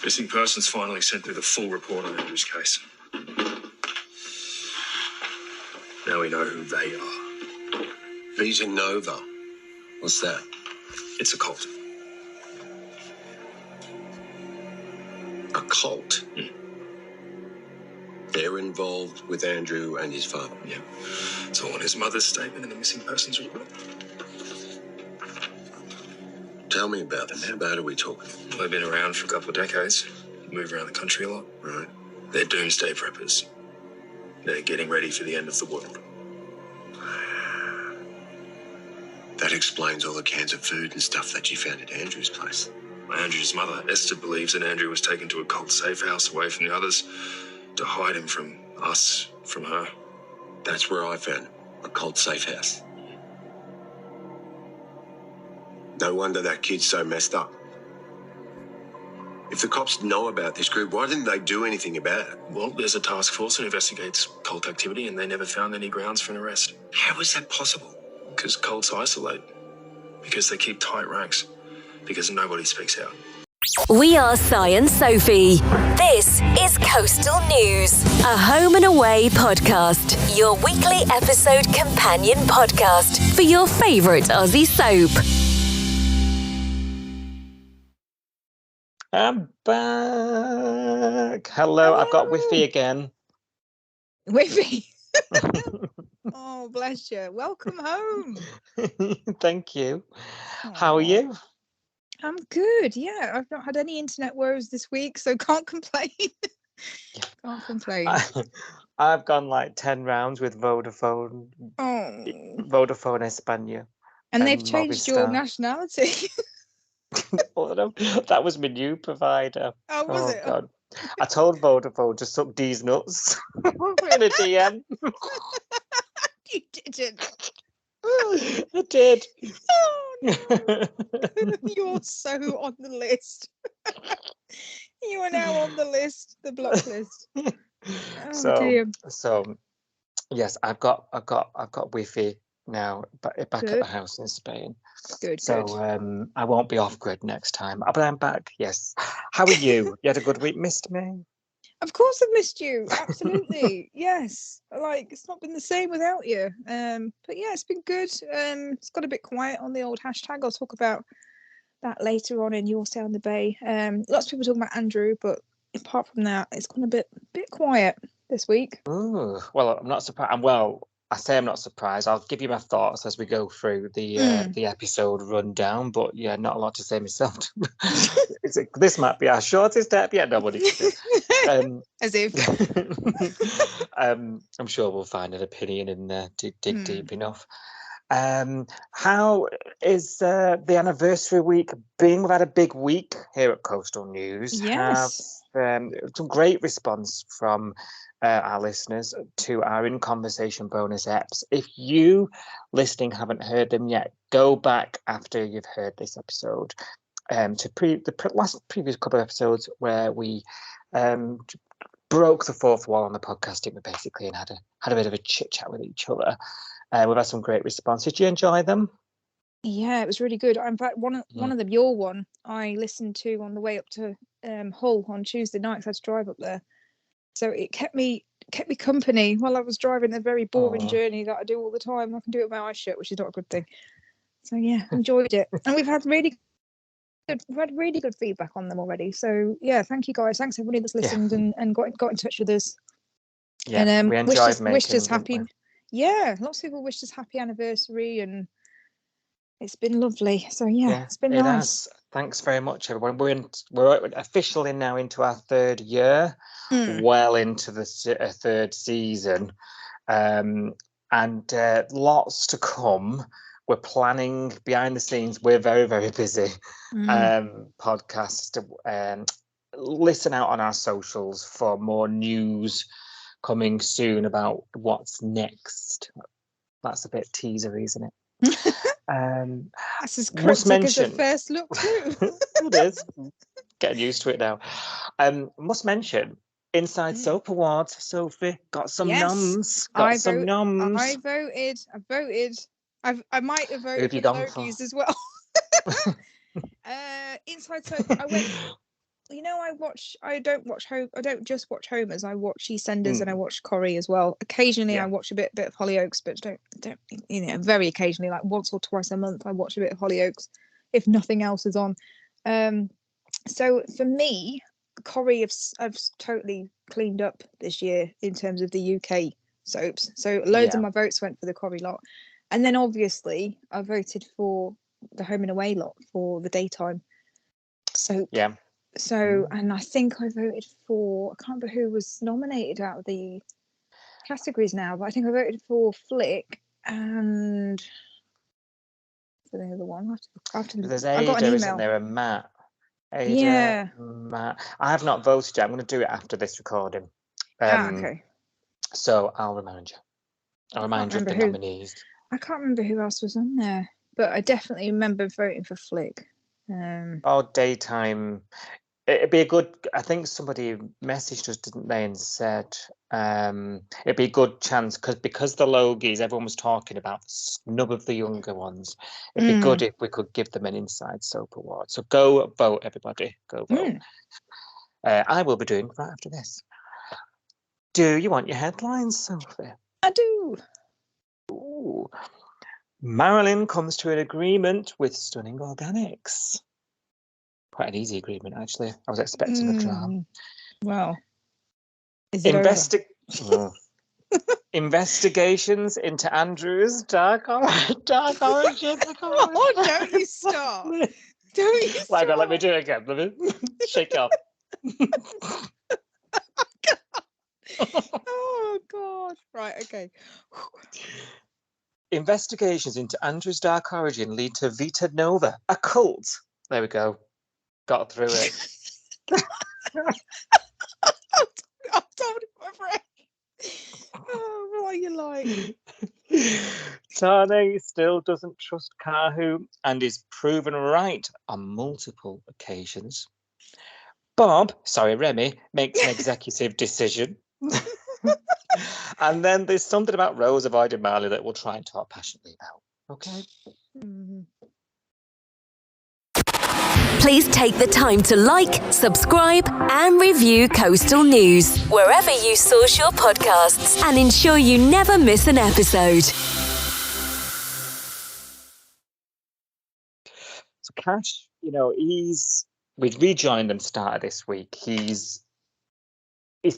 Missing persons finally sent through the full report on Andrew's case. Now we know who they are. Vita Nova. What's that? It's a cult. A cult? Mm. They're involved with Andrew and his father. Yeah. It's all in his mother's statement in the missing persons report. Tell me about them. How bad are we talking? They've been around for a couple of decades. Move around the country a lot. Right. They're doomsday preppers. They're getting ready for the end of the world. That explains all the cans of food and stuff that you found at Andrew's place. Andrew's mother, Esther, believes that Andrew was taken to a cult safe house away from the others to hide him from us, from her. That's where I found him. A cult safe house. No wonder that kid's so messed up. If the cops know about this group, why didn't they do anything about it? Well, there's a task force that investigates cult activity, and they never found any grounds for an arrest. How is that possible? Because cults isolate. Because they keep tight ranks. Because nobody speaks out. We are Cy and Sophie. This is Coastal News, a home and away podcast. Your weekly episode companion podcast for your favourite Aussie soap. I'm back. Hello, I've got Whiffy again. Whiffy. Oh, bless you. Welcome home. Thank you. Aww. How are you? I'm good. Yeah, I've not had any internet woes this week, so can't complain. Can't complain. I've gone like 10 rounds with Vodafone. Oh. Vodafone España. And they've changed your Movistar. nationality. That was my new provider. Oh, was it? God. I told Vodafone to suck D's nuts in a DM. You didn't. I did. Oh, no. You're so on the list. You are now on the list, the block list. Oh, dear. So yes, I've got Wi-Fi now back at Good. the house in Spain. Good. I won't be off grid next time. But I'm back. Yes. How are you? You had a good week, missed me? Of course I've missed you. Absolutely. Yes. Like, it's not been the same without you. But yeah, it's been good. It's got a bit quiet on the old hashtag. I'll talk about that later on in Your Say on the Bay. Lots of people talking about Andrew, but apart from that, it's gone a bit quiet this week. Ooh, well, I'm not surprised. Well, I say I'm not surprised. I'll give you my thoughts as we go through the episode rundown. But yeah, not a lot to say myself. This might be our shortest ep yet. Nobody. As if. I'm sure we'll find an opinion in there to dig deep enough. How is the anniversary week being? We've had a big week here at Coastal News. Yes. Have some great response from our listeners to our In Conversation bonus eps. If you listening haven't heard them yet, go back after you've heard this episode to the previous couple of episodes where we broke the fourth wall on the podcasting basically and had a bit of a chit chat with each other. We've had some great responses. Did you enjoy them? Yeah, it was really good. In fact, one of them, your one, I listened to on the way up to Hull on Tuesday night. 'Cause I had to drive up there, so it kept me company while I was driving a very boring journey that I do all the time. I can do it with my eyes shut, which is not a good thing. So yeah, enjoyed it, and we've had really good feedback on them already. So yeah, thank you guys. Thanks everybody that's listened and got in touch with us. Yeah, and we enjoyed wished us them, happy. Yeah, lots of people wished us happy anniversary, and it's been lovely. So yeah, it's been nice. Has. Thanks very much, everyone. We're officially now into our third year, well into the third season, and lots to come. We're planning behind the scenes. We're very, very busy. Podcasts to listen out on our socials for more news coming soon about what's next. That's a bit teasery, isn't it? That's as cryptic as a first look too. It is. Getting used to it now. Must mention Inside Soap Awards. Sophie got some noms. I voted. I might have voted for Logies as well. Inside Soap. I don't watch home. I don't just watch Homers. I watch EastEnders and I watch Corrie as well. Occasionally, I watch a bit of Hollyoaks, but don't very occasionally, like once or twice a month, I watch a bit of Hollyoaks, if nothing else is on. So for me, Corrie I've totally cleaned up this year in terms of the UK soaps. So loads of my votes went for the Corrie lot, and then obviously I voted for the Home and Away lot for the daytime soap. Yeah. So, and I think I voted for, I can't remember who was nominated out of the categories now, but I think I voted for Flick and for the other one. There's I got an Ada, email. isn't there, and Matt? Ada, Yeah. Matt. I have not voted yet. I'm going to do it after this recording. Okay. So I'll remind you. I'll remind you of the nominees. I can't remember who else was on there, but I definitely remember voting for Flick. Daytime. It'd be a good. I think somebody messaged us, didn't they, and said it'd be a good chance because the Logies, everyone was talking about the snub of the younger ones. It'd be good if we could give them an Inside Soap Award. So go vote, everybody. Go vote. I will be doing right after this. Do you want your headlines, Sophie? I do. Ooh. Marilyn comes to an agreement with Stunning Organics. Quite an easy agreement, actually. I was expecting a drama. Well, is it Investigations into Andrew's dark origin. Oh, don't you stop. Don't you stop. Like, let me do it again. Let me shake it off. Oh, God. Right, okay. Investigations into Andrew's dark origin lead to Vita Nova, a cult. There we go. Got through it. I'm holding my breath. Oh, what are you like? Tane still doesn't trust Kahu and is proven right on multiple occasions. Remy, makes an executive decision. And then there's something about Rose avoiding Marley that we'll try and talk passionately about. Okay? Please take the time to like, subscribe, and review Coastal News wherever you source your podcasts and ensure you never miss an episode. So Cash, we've rejoined them started this week. He's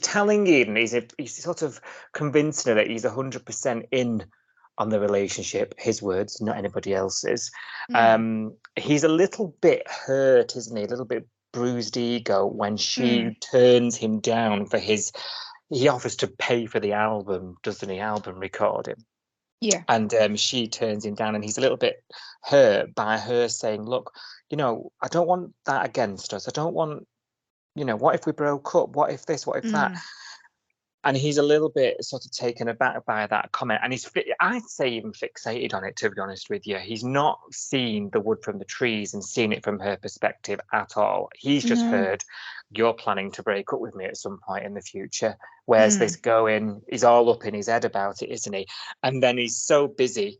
telling Eden, he's sort of convincing her that he's 100% in on the relationship, his words, not anybody else's. He's a little bit hurt, isn't he? A little bit bruised ego when she turns him down for he offers to pay for the album, doesn't he? Album recording. Yeah. And she turns him down, and he's a little bit hurt by her saying, look, I don't want that against us. I don't want, what if we broke up? What if this? What if that? And he's a little bit sort of taken aback by that comment. And I'd say even fixated on it, to be honest with you. He's not seen the wood from the trees and seen it from her perspective at all. He's just heard, you're planning to break up with me at some point in the future. Where's this going? He's all up in his head about it, isn't he? And then he's so busy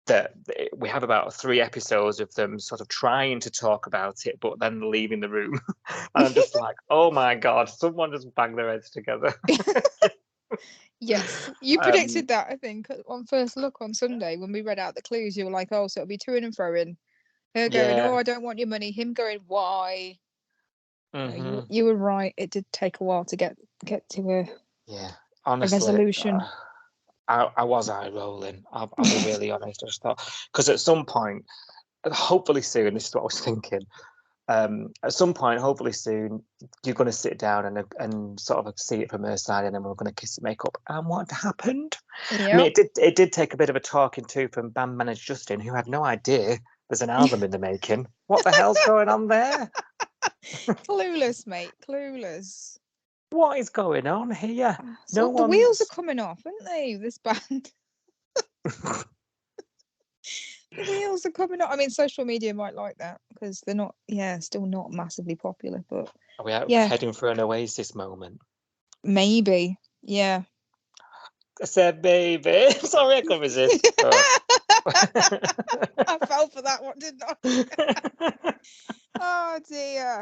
that we have about 3 episodes of them sort of trying to talk about it, but then leaving the room. And I'm just like, oh my God, someone just banged their heads together. Yes, you predicted that, I think, on First Look on Sunday when we read out the clues. You were like, oh, so it'll be to and fro-in. Her going, oh, I don't want your money. Him going, why? You were right. It did take a while to get to honestly, a resolution. I was eye rolling. I'll be really honest. I just thought, because at some point, hopefully soon, this is what I was thinking. At some point, hopefully soon, you're going to sit down and sort of see it from her side, and then we're going to kiss and make up. And what happened? Yep. I mean, it did take a bit of a talking to from band manager Justin, who had no idea there's an album in the making. What the hell's going on there? Clueless, mate. Clueless. What is going on here? So the wheels are coming off, aren't they? This band. The wheels are coming off. I mean, social media might like that because they're not, still not massively popular. But are we heading for an Oasis moment? Maybe, yeah. I said maybe. Sorry, I couldn't resist. I fell for that one, didn't I? Oh dear.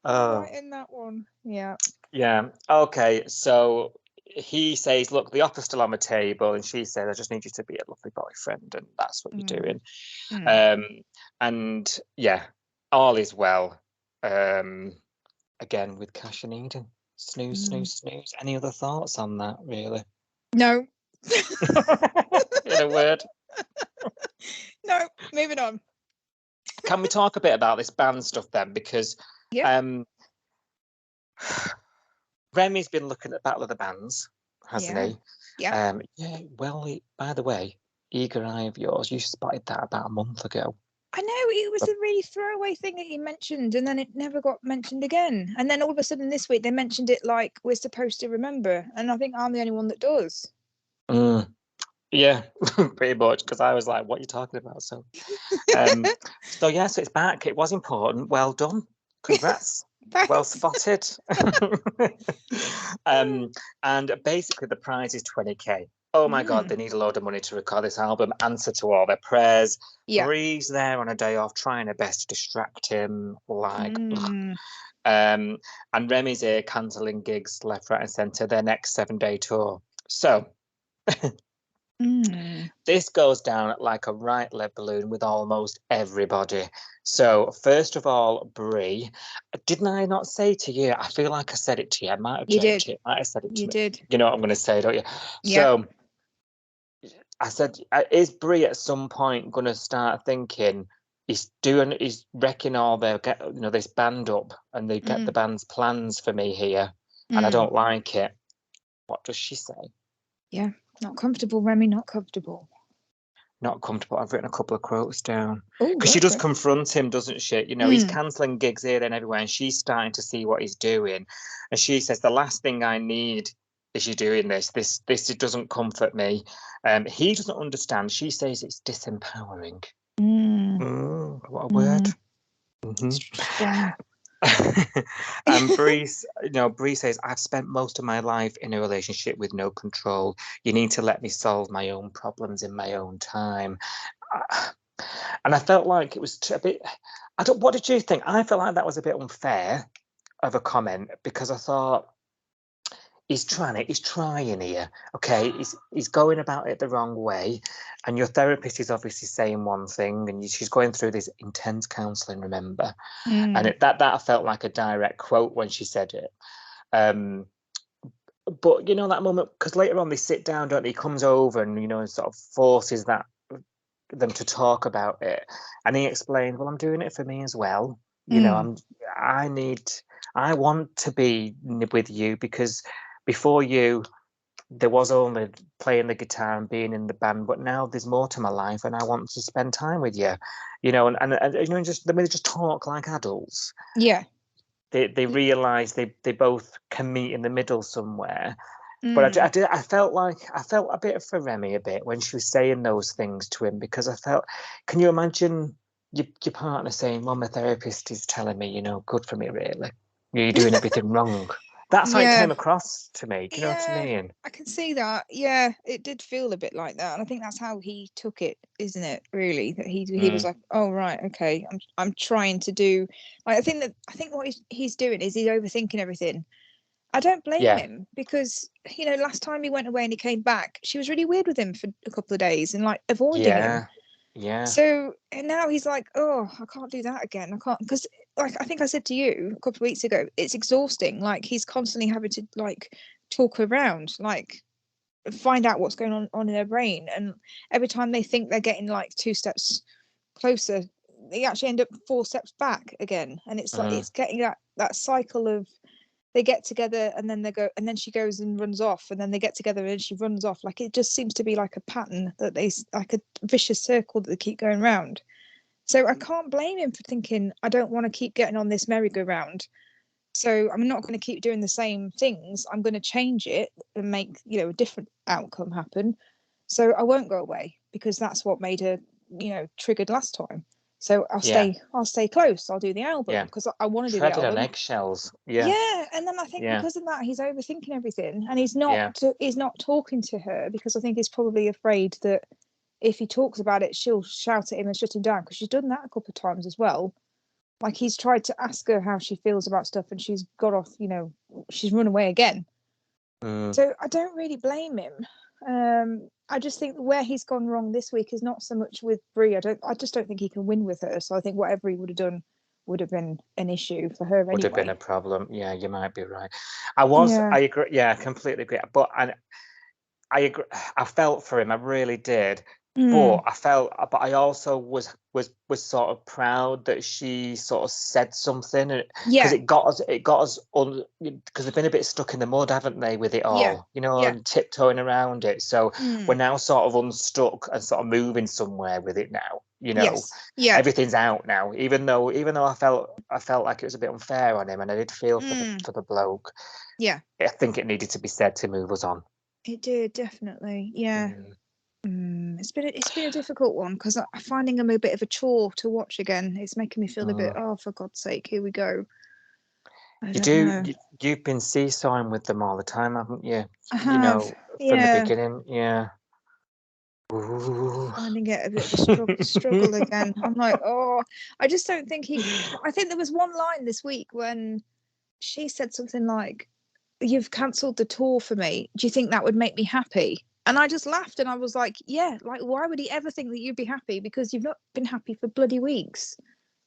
Oh, Right in that one. Yeah. yeah. Okay, so he says, look, the offer's still on the table, and she says, I just need you to be a lovely boyfriend, and that's what you're doing. And yeah, all is well. Again with Cash and Eden. Snooze, snooze, snooze. Any other thoughts on that, really? No. In a word. No. Moving on. Can we talk a bit about this band stuff then? Because Remy's been looking at Battle of the Bands, hasn't he? Yeah. Yeah. Well, by the way, Eager Eye of yours, you spotted that about a month ago. I know, it was a really throwaway thing that he mentioned, and then it never got mentioned again. And then all of a sudden this week they mentioned it like we're supposed to remember, and I think I'm the only one that does. Yeah, pretty much, because I was like, what are you talking about? So so it's back. It was important. Well done. Congrats. Well spotted. And basically the prize is 20k. Oh my God, they need a load of money to record this album. Answer to all their prayers. Yeah. Bree's there on a day off, trying her best to distract him. And Remy's here cancelling gigs left, right, and centre. Their next 7-day tour. So this goes down like a right lead balloon with almost everybody. So first of all, Bree, didn't I not say to you? I feel like I said it to you. I might have changed it. Might have said it to you me. did. You know what I'm going to say, don't you? Yeah. So I said, is Bree at some point going to start thinking he's wrecking all their this band up, and they get the band's plans for me here, and I don't like it. What does she say? Yeah. Not comfortable, Remy, not comfortable. Not comfortable. I've written a couple of quotes down. Because she does confront him, doesn't she? You know, he's cancelling gigs here and everywhere, and she's starting to see what he's doing. And she says, the last thing I need is you doing this. This doesn't comfort me. He doesn't understand. She says it's disempowering. What a word. And Bree says, I've spent most of my life in a relationship with no control. You need to let me solve my own problems in my own time. And I felt like it was a bit, what did you think? I felt like that was a bit unfair of a comment, because I thought he's trying here. Okay, he's going about it the wrong way, and your therapist is obviously saying one thing, and she's going through this intense counselling, remember? And that felt like a direct quote when she said it. But you know that moment, because later on they sit down, don't they? He comes over and sort of forces them to talk about it, and he explained, well, I'm doing it for me as well. I want to be with you, because before you, there was only playing the guitar and being in the band, but now there's more to my life, and I want to spend time with you. And just the way they just talk like adults. Yeah. They realise they both can meet in the middle somewhere. But I felt a bit for Remy a bit when she was saying those things to him, because I felt, can you imagine your partner saying, well, my therapist is telling me, good for me, really. You're doing everything wrong. That's how it came across to me. Do you know what I mean? I can see that. Yeah, it did feel a bit like that, and I think that's how he took it, isn't it? Really, that he was like, "Oh right, okay, I'm trying to do." I think what he's doing is he's overthinking everything. I don't blame him, because last time he went away and he came back, she was really weird with him for a couple of days and like avoiding him. Yeah. So and now he's like, oh, I can't do that again. I can't, because like I think I said to you a couple of weeks ago, it's exhausting. Like he's constantly having to like talk around, like find out what's going on in their brain, and every time they think they're getting like 2 steps closer, they actually end up 4 steps back again. And it's like it's getting that cycle of, they get together and then they go, and then she goes and runs off, and then they get together and she runs off. Like it just seems to be like a pattern that they, like a vicious circle that they keep going round. So I can't blame him for thinking, I don't want to keep getting on this merry-go-round, so I'm not going to keep doing the same things. I'm going to change it and make a different outcome happen. So I won't go away, because that's what made her triggered last time. So I'll stay close. I'll do the album because I want to do the album. Treaded on eggshells. Yeah, and then I think because of that, he's overthinking everything, and he's not talking to her, because I think he's probably afraid that if he talks about it, she'll shout at him and shut him down, because she's done that a couple of times as well. Like, he's tried to ask her how she feels about stuff, and she's got off, she's run away again. So I don't really blame him. I just think where he's gone wrong this week is not so much with Brie. I just don't think he can win with her. So I think whatever he would have done would have been an issue for her anyway. Would have been a problem. Yeah, you might be right. I agree. Yeah, I completely agree. But I agree. I felt for him. I really did. But I also was sort of proud that she sort of said something, because it got us because they've been a bit stuck in the mud, haven't they, with it all, and tiptoeing around it. So we're now sort of unstuck and sort of moving somewhere with it now. Everything's out now. Even though I felt like it was a bit unfair on him, and I did feel for the bloke. Yeah, I think it needed to be said to move us on. It did, definitely. Yeah. It's been a difficult one, because I'm finding him a bit of a chore to watch again. It's making me feel a bit, oh, for God's sake, here we go. You've been seesawing with them all the time, haven't you? I have. From the beginning. Yeah. Finding it a bit of a struggle again. I'm like, oh, I just don't think I think there was one line this week when she said something like, "You've cancelled the tour for me. Do you think that would make me happy?" And I just laughed, and I was like, yeah, like, why would he ever think that you'd be happy? Because you've not been happy for bloody weeks.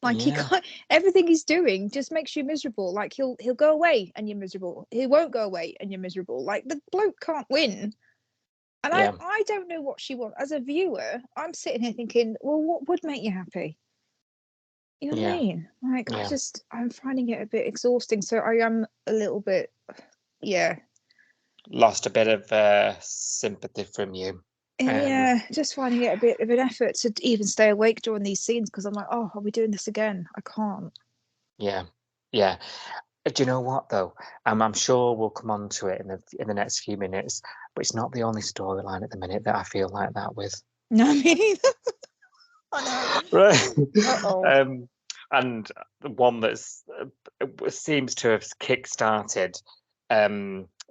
Like, he can't, everything he's doing just makes you miserable. Like, he'll go away and you're miserable. He won't go away and you're miserable. Like, the bloke can't win. And I don't know what she wants. As a viewer, I'm sitting here thinking, well, what would make you happy? You know what I mean? Like, I'm finding it a bit exhausting. So I am a little bit, lost a bit of sympathy from you. Just finding it a bit of an effort to even stay awake during these scenes, because I'm like, oh, are we doing this again? I can't. Yeah. Do you know what though? I'm sure we'll come on to it in the next few minutes, but it's not the only storyline at the minute that I feel like that with. No, me neither. I know. Right. And the one that seems to have kick-started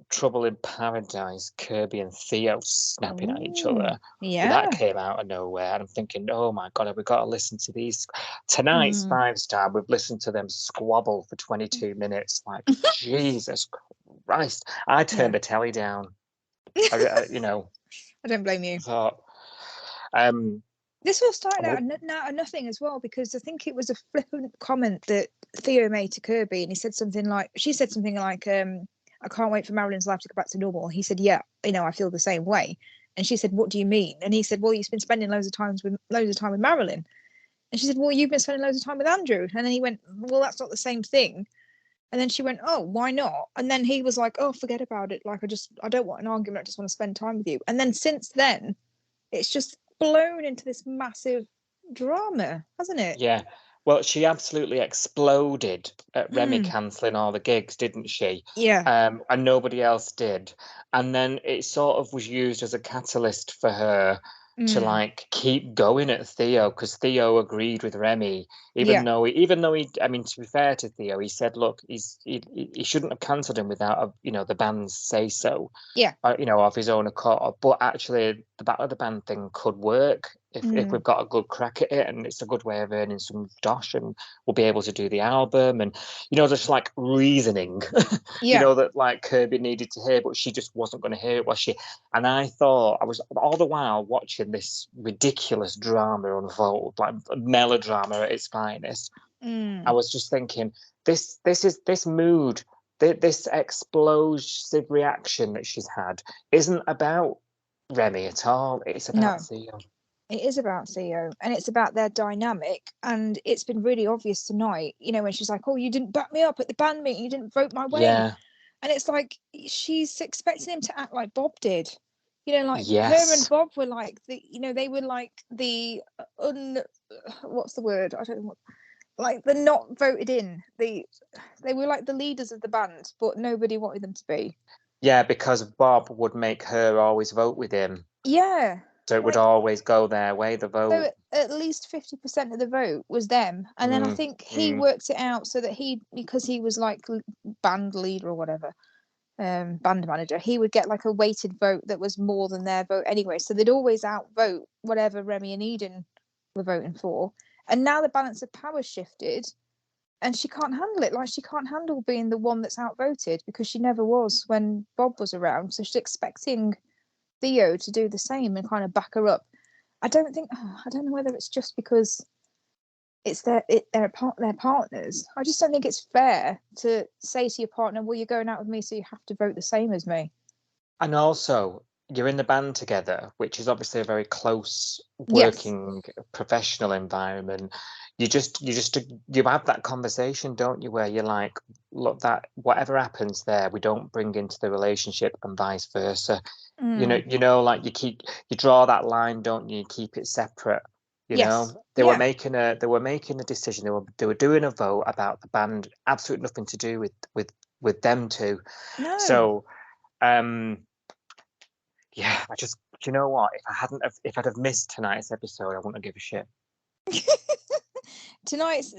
Trouble in Paradise, Kirby and Theo snapping at each other. Yeah. That came out of nowhere. And I'm thinking, oh my God, have we got to listen to these? Tonight's 5-star, we've listened to them squabble for 22 minutes. Like, Jesus Christ. I turned the telly down. I don't blame you. Thought, this all started out of nothing as well, because I think it was a flippant comment that Theo made to Kirby, and she said something like, I can't wait for Marilyn's life to go back to normal. He said, yeah, I feel the same way. And she said, what do you mean? And he said, well, you've been spending loads of time with Marilyn. And she said, well, you've been spending loads of time with Andrew. And then he went, well, that's not the same thing. And then she went, oh, why not? And then he was like, oh, forget about it. Like, I don't want an argument. I just want to spend time with you. And then since then, it's just blown into this massive drama, hasn't it? Yeah. Well, she absolutely exploded at Remy cancelling all the gigs, didn't she? Yeah. And nobody else did. And then it sort of was used as a catalyst for her to like keep going at Theo, because Theo agreed with Remy, even though he, I mean, to be fair to Theo, he said, look, he shouldn't have cancelled him without the band's say so. Yeah. Of his own accord. But actually, the Battle of the Band thing could work if we've got a good crack at it, and it's a good way of earning some dosh, and we'll be able to do the album, and just like reasoning, that like Kirby needed to hear, but she just wasn't going to hear it, was she? And I thought, I was all the while watching this ridiculous drama unfold, like melodrama at its finest. I was just thinking, this mood, this explosive reaction that she's had isn't about Remy at all. It's about Theo. It is about Theo, and it's about their dynamic, and it's been really obvious tonight, when she's like, oh, you didn't back me up at the band meeting, you didn't vote my way. Yeah. And it's like, she's expecting him to act like Bob did. Her and Bob were like they were like what's the word? I don't know like the not voted in. They were like the leaders of the band, but nobody wanted them to be. Yeah, because Bob would make her always vote with him. Yeah. So it would always go their way, the vote. So at least 50% of the vote was them. And then I think he worked it out so that because he was like band leader or whatever, band manager, he would get like a weighted vote that was more than their vote anyway. So they'd always outvote whatever Remy and Eden were voting for. And now the balance of power shifted, and she can't handle it. Like, she can't handle being the one that's outvoted, because she never was when Bob was around. So she's expecting Theo to do the same and kind of back her up. I don't know whether it's just because it's their partners. I just don't think it's fair to say to your partner, well, you're going out with me, so you have to vote the same as me. And also, you're in the band together, which is obviously a very close working professional environment. You have that conversation, don't you, where you're like, look, that whatever happens there, we don't bring into the relationship, and vice versa. You know, like you draw that line, don't you? You keep it separate. You know, they were making a decision. They were doing a vote about the band, absolutely nothing to do with them two. No. So, yeah, you know what? If I'd have missed tonight's episode, I wouldn't have give a shit. Tonight's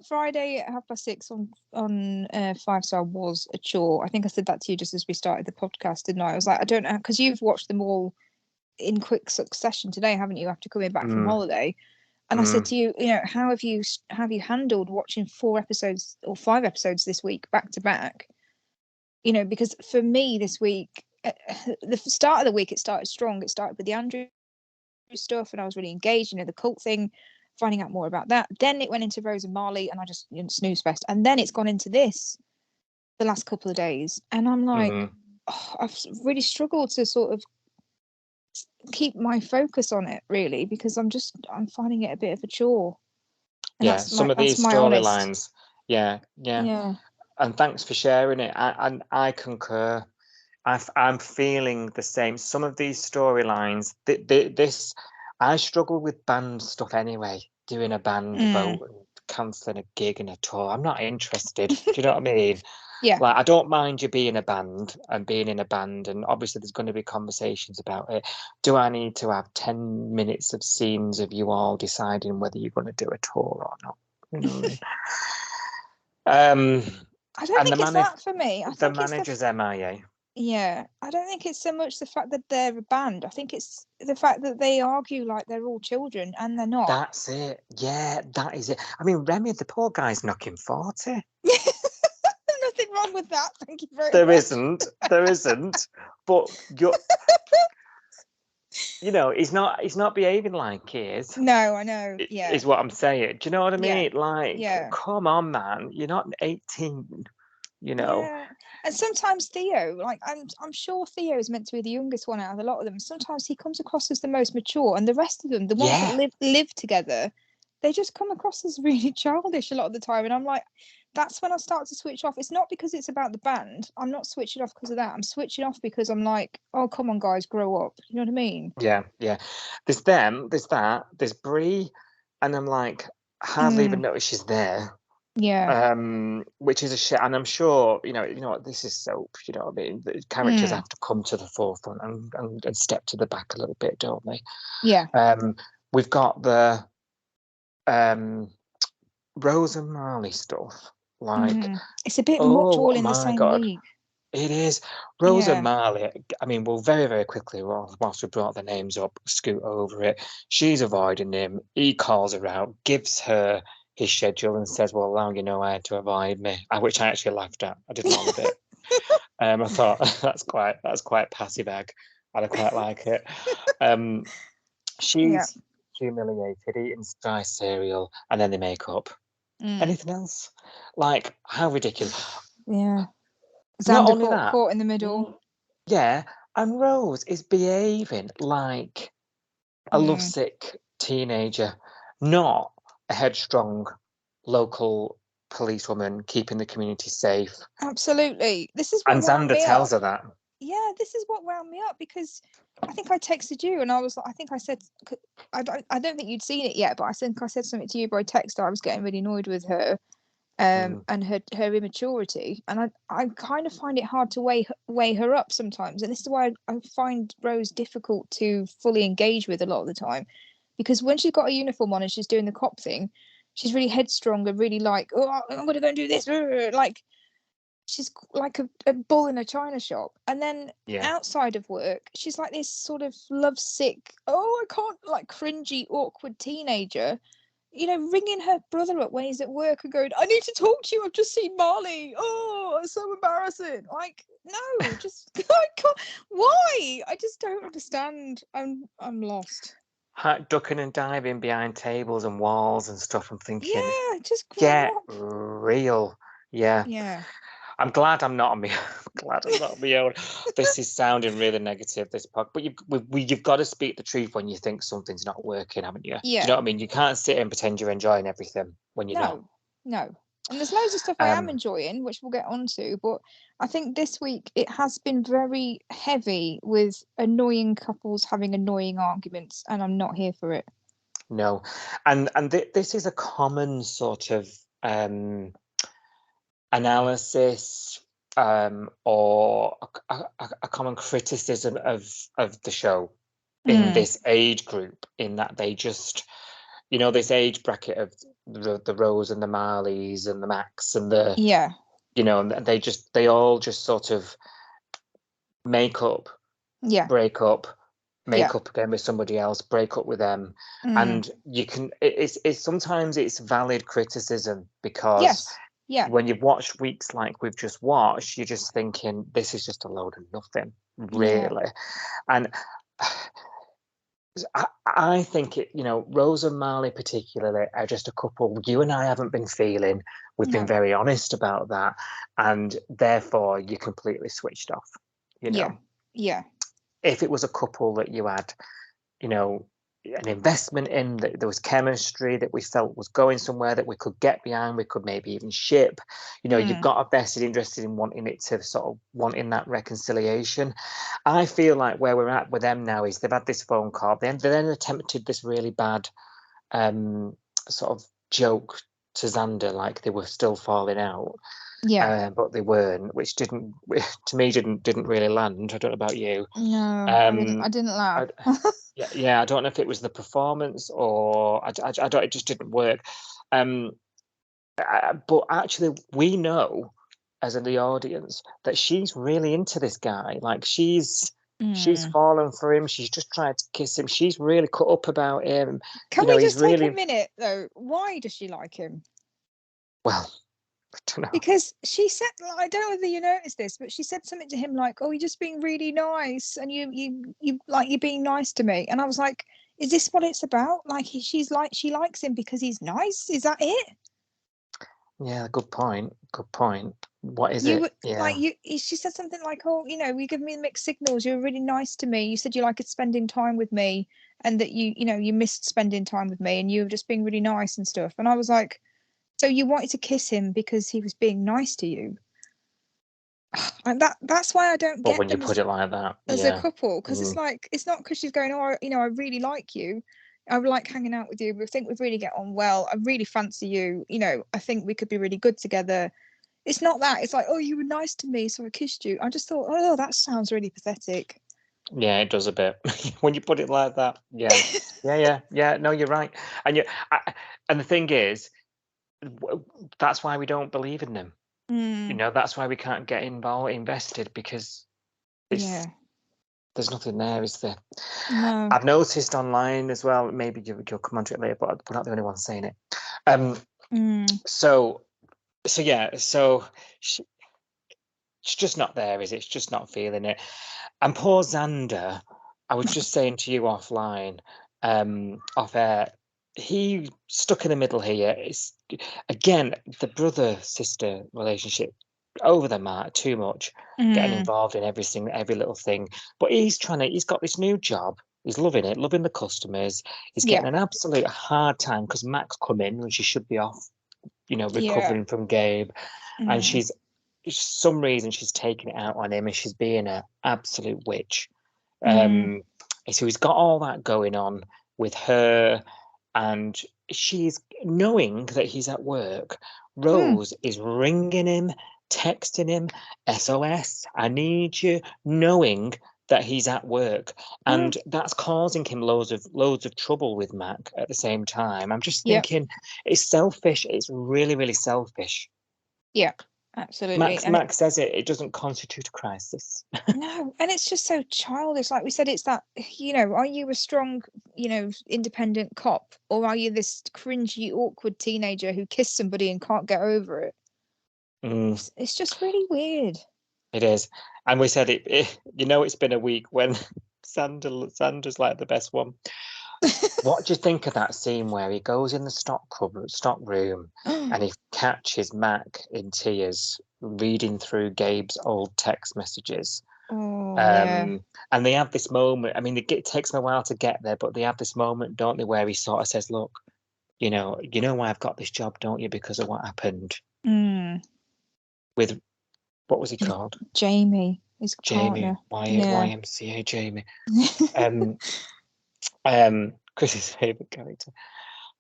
Friday at 6:30 on 5-Star was a chore. I think I said that to you just as we started the podcast, didn't I? I was like, I don't know, because you've watched them all in quick succession today, haven't you, after coming back from holiday? And I said to you, you know, how have you handled watching 4 episodes or 5 episodes this week back to back? You know, because for me this week, the start of the week, it started strong. It started with the Andrew stuff, and I was really engaged, you know, the cult thing, finding out more about that. Then it went into Rose and Marley, and I just, you know, snooze fest. And then it's gone into this the last couple of days, and I'm like, I've really struggled to sort of keep my focus on it, really, because I'm finding it a bit of a chore. And some of these storylines, yeah. And thanks for sharing it. I concur. I'm feeling the same. Some of these storylines, this, I struggle with band stuff anyway. Doing a band vote and cancelling a gig and a tour, I'm not interested. Do you know what I mean? Yeah. Like, I don't mind you being a band and being in a band, and obviously there's going to be conversations about it. Do I need to have 10 minutes of scenes of you all deciding whether you're going to do a tour or not? You know what I mean? I don't think it's that for me. I the think manager's MIA. Yeah, I don't think it's so much the fact that they're a band. I think it's the fact that they argue like they're all children, and they're not. That's it. Yeah, that is it. I mean, Remy, the poor guy's knocking 40. Nothing wrong with that. Thank you very much. There isn't. But you know, he's not behaving like he is. No, I know. Yeah, is what I'm saying. Do you know what I mean? Yeah. Like, come on, man. You're not 18. You know. Yeah. And sometimes Theo, like, I'm sure Theo is meant to be the youngest one out of a lot of them. Sometimes he comes across as the most mature, and the rest of them, the ones that live together, they just come across as really childish a lot of the time. And I'm like, that's when I start to switch off. It's not because it's about the band. I'm not switching off because of that. I'm switching off because I'm like, oh, come on, guys, grow up. You know what I mean? Yeah. There's them, there's that, there's Brie, and I'm like, hardly even notice she's there. Yeah. Which is a shit, and I'm sure you know what, this is soap. You know what I mean? The characters have to come to the forefront and step to the back a little bit, don't they? Yeah. We've got the Rose and Marley stuff. Like, it's a bit much all in the same week. It is. Rose and Marley, I mean, we'll very, very quickly, whilst we brought the names up, scoot over it. She's avoiding him. He calls her out, gives her his schedule, and says, well, now you know how to avoid me, which I actually laughed at. I did love it. I thought that's quite passive ag, and I quite like it. She's humiliated, eating dry cereal, and then they make up. Anything else? Like, how ridiculous. Yeah. Not Xander only that, caught in the middle. Yeah, and Rose is behaving like a lovesick teenager, not a headstrong local policewoman keeping the community safe. Absolutely. This is what and Xander tells her that. Yeah, this is what wound me up, because I think I texted you and I was like, I think I said, I don't think you'd seen it yet, but I think I said something to you by text. I was getting really annoyed with her and her immaturity, and I kind of find it hard to weigh her up sometimes, and this is why I find Rose difficult to fully engage with a lot of the time, because when she's got a uniform on and she's doing the cop thing, she's really headstrong and really like, oh, I'm gonna go and do this, like, she's like a bull in a china shop, and then Yeah. outside of work she's like this sort of lovesick, oh I can't, like cringy awkward teenager, you know, ringing her brother up when he's at work and going, I need to talk to you, I've just seen Marley, oh it's so embarrassing. Like, no, just I can't, why? I just don't understand. I'm lost. Ducking and diving behind tables and walls and stuff. I'm thinking, Yeah, just grow get up. real. Yeah. Yeah. I'm glad I'm not on my glad I'm not on my own. This is sounding really negative, this pod, but you've got to speak the truth when you think something's not working, haven't you? Do Yeah. you know what I mean? You can't sit and pretend you're enjoying everything when you're not. No. And there's loads of stuff I am enjoying, which we'll get onto, but I think this week it has been very heavy with annoying couples having annoying arguments, and I'm not here for it. No. And this is a common sort of analysis or a common criticism of the show in this age group, in that they just, you know, this age bracket of the Rose and the Marleys and the Macs and the, you know, and they all just sort of make up, break up, make up again with somebody else, break up with them. And you can, it's sometimes it's valid criticism, because when you've watched weeks like we've just watched, you're just thinking, this is just a load of nothing, really. And I think it, you know, Rose and Marley particularly are just a couple you and I haven't been feeling. We've been very honest about that, and therefore you're completely switched off, you know. If it was a couple that you had, you know, an investment in, that there was chemistry, that we felt was going somewhere, that we could get behind, we could maybe even ship, you know, you've got a vested interest in wanting it to sort of wanting that reconciliation. I feel like where we're at with them now is they've had this phone call, they then attempted this really bad sort of joke to Xander, like they were still falling out. But they weren't, which to me didn't really land. I don't know about you. No, I didn't laugh. I don't know if it was the performance or I don't. It just didn't work. But actually, we know as in the audience that she's really into this guy. Like she's fallen for him. She's just tried to kiss him. She's really cut up about him. Can we just take a minute though? Why does she like him? Well, I don't know. Because she said, I don't know whether you noticed this, but she said something to him like, "Oh, you're just being really nice, and you like you're being nice to me." And I was like, "Is this what it's about? Like she likes him because he's nice? Is that it?" Yeah, good point. Good point. What is it? She said something like, "Oh, you know, you give me mixed signals. You're really nice to me. You said you liked spending time with me, and that you missed spending time with me, and you were just being really nice and stuff." And I was like, so you wanted to kiss him because he was being nice to you? And that's why I don't get when you put it like that as a couple, because it's like, it's not because she's going, "Oh, you know, I really like you. I like hanging out with you. We think we really get on well. I really fancy you. You know, I think we could be really good together." It's not that. It's like, "Oh, you were nice to me, so I kissed you." I just thought, oh, that sounds really pathetic. Yeah, it does a bit when you put it like that. Yeah. No, you're right. And and the thing is, that's why we don't believe in them. You know, that's why we can't get invested, because there's nothing there, is there? No. I've noticed online as well, maybe you'll come onto it later, but we're not the only ones saying it. So she's just not there, is it? She's just not feeling it. And poor Xander, I was just saying to you offline, off air, he stuck in the middle here. It's again the brother-sister relationship, over the mark, too much, getting involved in every little thing. But he's got this new job. He's loving it, loving the customers. He's getting an absolute hard time because Mac's come in when she should be off, you know, recovering from Gabe, and she's for some reason she's taking it out on him, and she's being an absolute witch. So he's got all that going on with her, and she's knowing that he's at work. Rose is ringing him, texting him, SOS, I need you, knowing that he's at work, and that's causing him loads of trouble with Mac at the same time. I'm just thinking, it's selfish. It's really, really selfish. Yeah, Absolutely. And Max says it doesn't constitute a crisis. no, and it's just so childish. Like we said, it's that, are you a strong, independent cop, or are you this cringy, awkward teenager who kissed somebody and can't get over it? It's just really weird. It is. And we said it's been a week when Sandra's like the best one. What do you think of that scene where he goes in the stock room and he catches Mac in tears reading through Gabe's old text messages? And they have this moment. I mean, it takes them a while to get there, but they have this moment, don't they, where he sort of says, "Look, you know why I've got this job, don't you? Because of what happened with what was he called? Jamie, his Jamie, partner. YMCA Jamie." Chris's favorite character.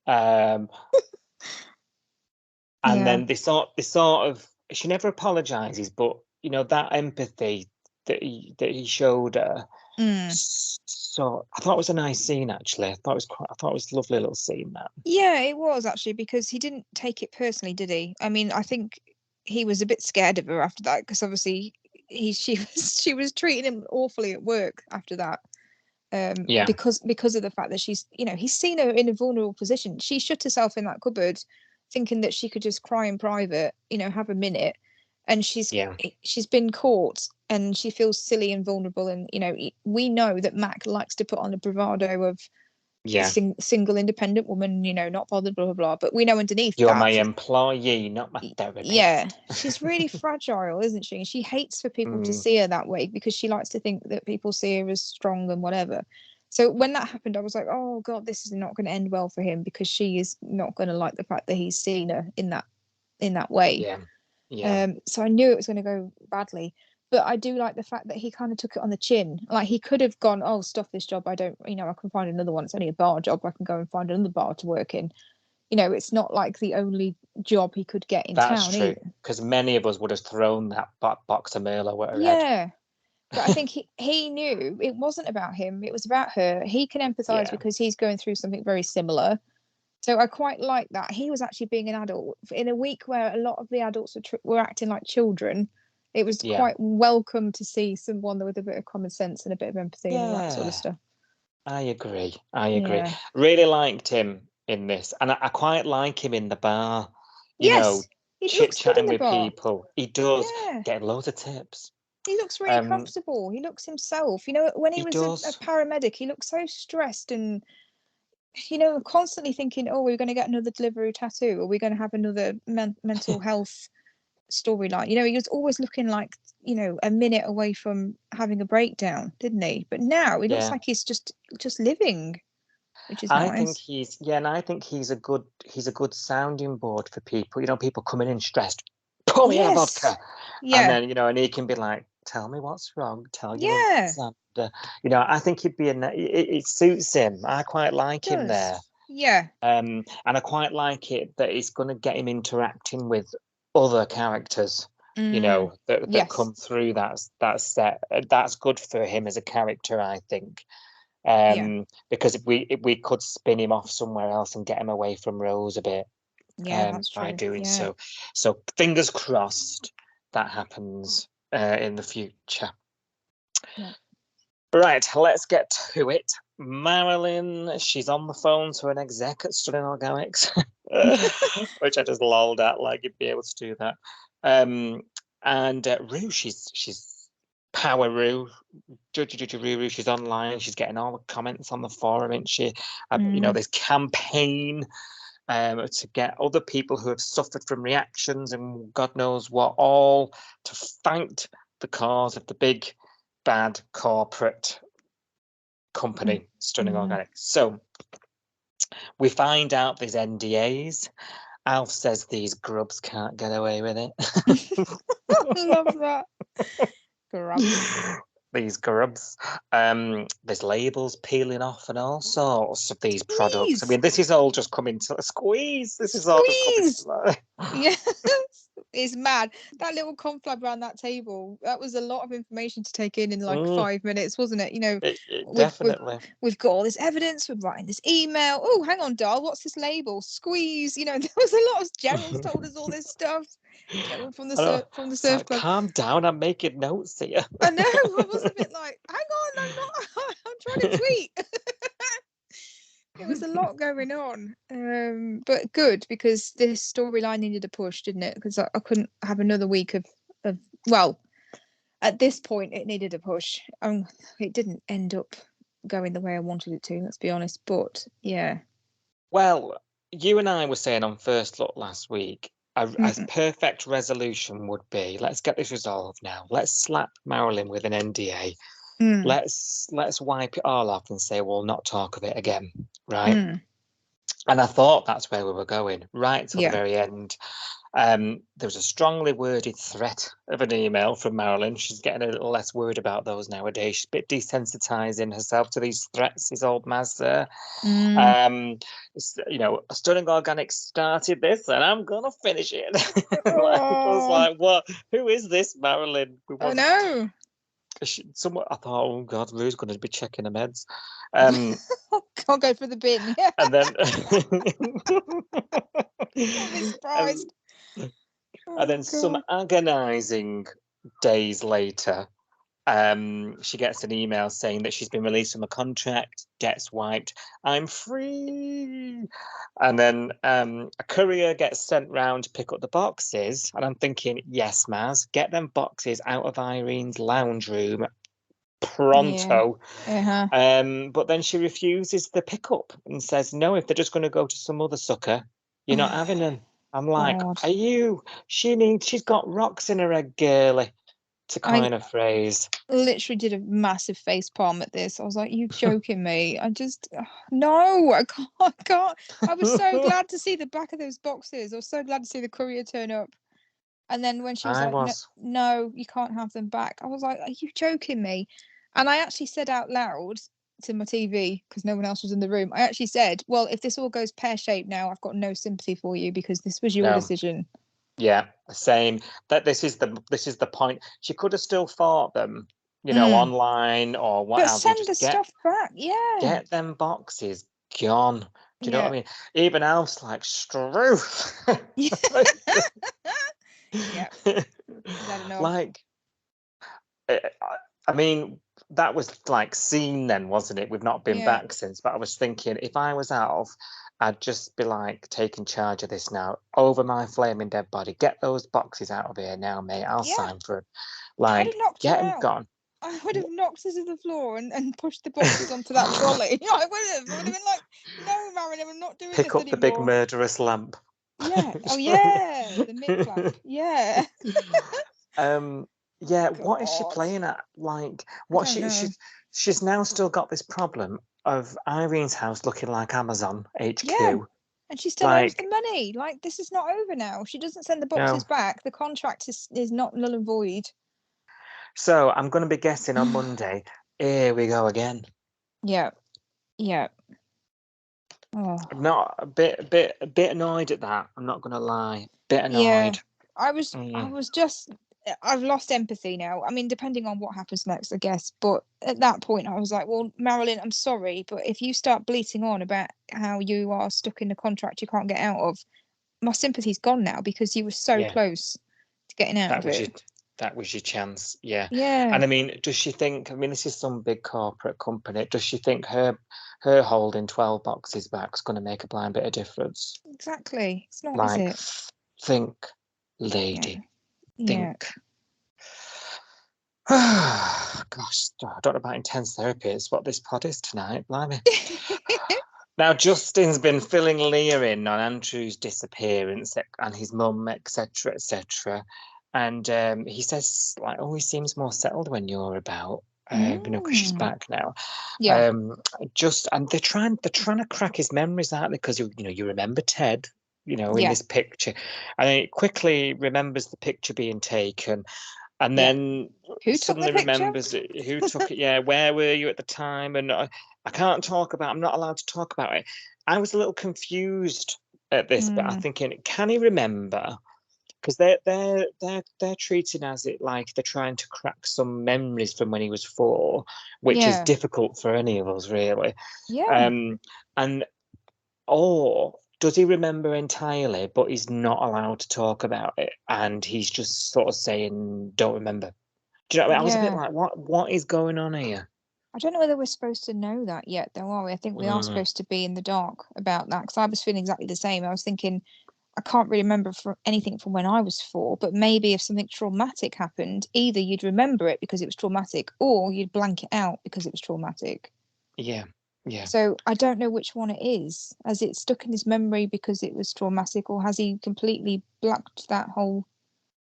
And then they sort of, she never apologizes, but that empathy that he showed her. So I thought it was a nice scene, actually. I thought it was a lovely little scene, that. Yeah, it was, actually, because he didn't take it personally, did he? I mean, I think he was a bit scared of her after that, because obviously she was treating him awfully at work after that. Because of the fact that she's, he's seen her in a vulnerable position. She shut herself in that cupboard thinking that she could just cry in private, have a minute, and she's been caught, and she feels silly and vulnerable. And we know that Mac likes to put on a bravado of single independent woman, not bothered, blah blah blah, but we know underneath you're my employee, not my therapist. Yeah, she's really fragile, isn't she? And she hates for people to see her that way, because she likes to think that people see her as strong and whatever. So when that happened, I was like, oh god, this is not going to end well for him, because she is not going to like the fact that he's seen her in that way. So I knew it was going to go badly. But I do like the fact that he kind of took it on the chin. Like, he could have gone, oh, stuff this job, I don't, I can find another one. It's only a bar job. I can go and find another bar to work in. It's not like the only job he could get in town. That's true, because many of us would have thrown that box of Merlot at her head. But I think he knew it wasn't about him. It was about her. He can empathise because he's going through something very similar. So I quite like that. He was actually being an adult. In a week where a lot of the adults were acting like children, it was quite welcome to see someone with a bit of common sense and a bit of empathy and all that sort of stuff. I agree. Really liked him in this, and I quite like him in the bar. Chit-chatting with people. He does get loads of tips. He looks really comfortable. He looks himself. When he was a paramedic, he looked so stressed and, constantly thinking, oh, we're going to get another Deliveroo tattoo, or we're going to have another mental health storyline. He was always looking like, a minute away from having a breakdown, didn't he? But now he looks like he's just living, which is nice. I think he's a good sounding board for people. People coming in stressed. Pour me a vodka. And then, and he can be like, tell me what's wrong. Tell you what's up. I think he'd be it suits him. I quite like him there. Yeah. And I quite like it that it's going to get him interacting with other characters, that come through that set. That's good for him as a character, I think. Because if we could spin him off somewhere else and get him away from Rose a bit. That's true. By doing so fingers crossed that happens in the future. Right, let's get to it. Marilyn, she's on the phone to an exec at Stunning Organics, which I just lolled at, like you'd be able to do that. And Rue, she's Power Rue, Rue, she's online, she's getting all the comments on the forum, isn't she? This campaign to get other people who have suffered from reactions and God knows what, all to fight the cause of the big bad corporate company, Stunning Organics. So we find out there's NDAs. Alf says these grubs can't get away with it. I love that. Grubs. These grubs. There's labels peeling off and all sorts of these products. I mean, this is all just coming to a squeeze. This is all just coming to Yes. is mad. That little confab around that table, that was a lot of information to take in like 5 minutes, wasn't it? You know, Definitely. we've got all this evidence, we're writing this email. Oh, hang on, Darl, what's this label? Squeeze. You know, there was a lot of Gerald's told us all this stuff. Gerald from the surf club. Calm down, I'm making notes here. I know, I was a bit like, hang on, I'm trying to tweet. It was a lot going on, but good, because this storyline needed a push, didn't it? Because I couldn't have another week of well, at this point it needed a push. It didn't end up going the way I wanted it to, let's be honest, but yeah. Well, you and I were saying on First Look last week, a perfect resolution would be, let's get this resolved now. Let's slap Marilyn with an NDA. Let's wipe it all off and say we'll not talk of it again, right? And I thought that's where we were going, right till the very end. There was a strongly worded threat of an email from Marilyn. She's getting a little less worried about those nowadays. She's a bit desensitizing herself to these threats, his old Maz there. You know, Stunning Organic started this and I'm going to finish it. I was like, what? Who is this Marilyn? Oh, no. I thought, oh God, Rue's going to be checking her meds. Can't go for the bin. Yeah. And then, I'll be surprised. And then some agonising days later, she gets an email saying that she's been released from a contract, debts wiped, I'm free. And then a courier gets sent round to pick up the boxes. And I'm thinking, yes, Maz, get them boxes out of Irene's lounge room pronto. But then she refuses the pickup and says, no, if they're just going to go to some other sucker, you're not having them. I'm like, are you? She's got rocks in her head, girly, to coin a phrase. Literally did a massive face palm at this. I was like, you joking me? I just, no, I can't. I was so glad to see the back of those boxes. I was so glad to see the courier turn up. And then when she was no, you can't have them back. I was like, are you joking me? And I actually said out loud to my TV, because no one else was in the room, I actually said, well, if this all goes pear-shaped now, I've got no sympathy for you because this was your decision. Yeah, same. That this is the point. She could have still fought them, you know, online or whatever. But send the stuff back, Get them boxes gone. Do you know what I mean? Even else like Strew. Like, I mean, that was like seen then, wasn't it? We've not been back since. But I was thinking, if I was Alf, I'd just be like taking charge of this now. Over my flaming dead body. Get those boxes out of here now, mate. I'll sign for it. Like, get them gone. I would have knocked her to the floor and pushed the boxes onto that trolley. I would have been like, no, Marilyn, I'm not doing this anymore. Pick up the big murderous lamp. Yeah. Oh, yeah. The mid lamp. Yeah. What is she playing at? Like, what she's now still got this problem of Irene's house looking like Amazon HQ. Yeah. And she still owes the money. Like, this is not over now. She doesn't send the boxes back. The contract is not null and void. So I'm going to be guessing on Monday. Here we go again. Yeah. Oh. I'm not a bit annoyed at that. I'm not going to lie. Bit annoyed. Yeah. I was just. I've lost empathy now. I mean, depending on what happens next, I guess. But at that point, I was like, well, Marilyn, I'm sorry, but if you start bleating on about how you are stuck in a contract you can't get out of, my sympathy's gone now because you were so close to getting out of it. That was your chance. Yeah. Yeah. And I mean, does she think, I mean, this is some big corporate company. Does she think her holding 12 boxes back is going to make a blind bit of difference? Exactly. It's not, like, is it? Think, lady. Think. Gosh, I don't know about intense therapy. It's what this pod is tonight, blimey. Now, Justin's been filling Leah in on Andrew's disappearance and his mum, etc., etc. And he says, like, he seems more settled when you're about. You know, because she's back now. Yeah. And they're trying to crack his memories out because you remember Ted. You know, in this picture, and he quickly remembers the picture being taken, and then suddenly remembers who took it. Yeah, where were you at the time? And I can't talk about. I'm not allowed to talk about it. I was a little confused at this, but I'm thinking, can he remember? because they're treating as it like they're trying to crack some memories from when he was 4, which is Yeah. difficult for any of us, really. Yeah. And or does he remember entirely, but he's not allowed to talk about it, and he's just sort of saying, "Don't remember." Do you know what I mean? I was a bit Yeah. like, what is going on here? I don't know whether we're supposed to know that yet, though, are we? I think we are supposed to be in the dark about that, because I was feeling exactly the same. I was thinking, I can't really remember anything from when I was 4, but maybe if something traumatic happened, either you'd remember it because it was traumatic, or you'd blank it out because it was traumatic. Yeah. So I don't know which one it is. Has it stuck in his memory because it was traumatic, or has he completely blacked that whole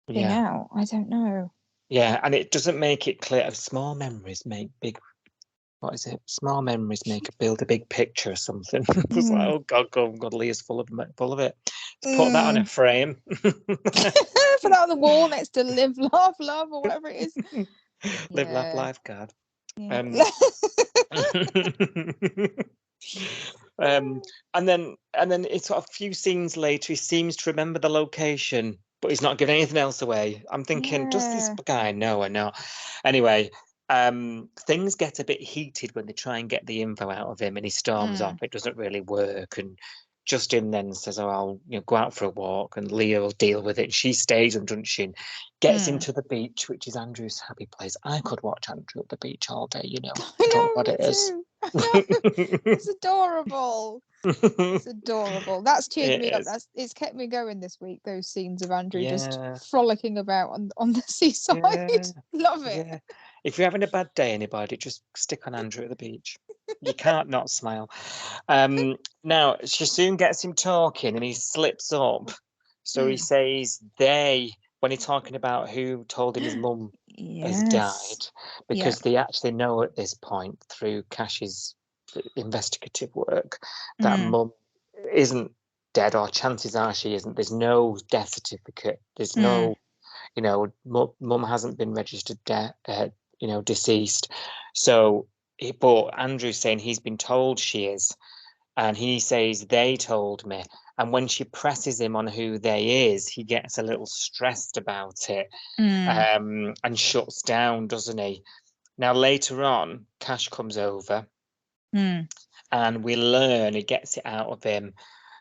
thing out? I don't know. Yeah, and it doesn't make it clear. Small memories make big. What is it? Small memories build a big picture or something. It's like, oh God, Leah's full of it. Put that on a frame. Put that on the wall next to live, laugh, love, or whatever it is. Live, laugh, life, God. Yeah. And then it's sort of a few scenes later, he seems to remember the location, but he's not giving anything else away. I'm thinking, does this guy know or not? Anyway, things get a bit heated when they try and get the info out of him, and he storms off. It doesn't really work, and Justin then says, "Oh, I'll go out for a walk," and Leah will deal with it. She stays and doesn't she? Gets into the beach, which is Andrew's happy place. I could watch Andrew at the beach all day, I don't know what it is. It's adorable. It's adorable. That's cheered me up. It's kept me going this week, those scenes of Andrew just frolicking about on the seaside. Love it. Yeah. If you're having a bad day, anybody, just stick on Andrew at the beach. You can't not smile. Now, she soon gets him talking and he slips up. So he says when he's talking about who told him his mum has died, because they actually know at this point through Cash's investigative work that mum isn't dead, or chances are she isn't. There's no death certificate. There's no, mum hasn't been registered deceased. So, but Andrew's saying he's been told she is, and he says they told me. And when she presses him on who they is, he gets a little stressed about it, and shuts down, doesn't he? Now later on, Cash comes over, and we learn, he gets it out of him,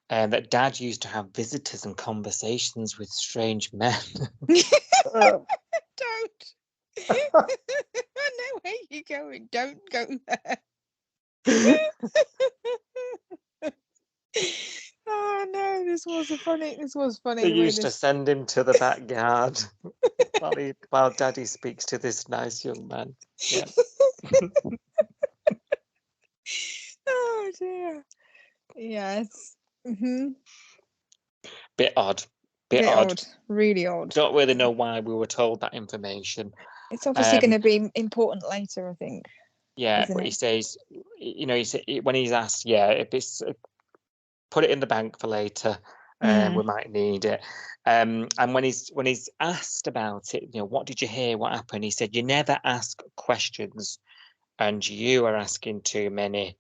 that Dad used to have visitors and conversations with strange men. Don't. I know where you're going. Don't go there. Oh no, this was funny. They used to send him to the backyard while Daddy speaks to this nice young man. Yeah. Oh dear. Yes. Bit odd. Really odd. Don't really know why we were told that information. It's obviously going to be important later, I think. Yeah, but he says, when he's asked, if it's put it in the bank for later, we might need it. And when he's asked about it, what did you hear? What happened? He said, you never ask questions, and you are asking too many.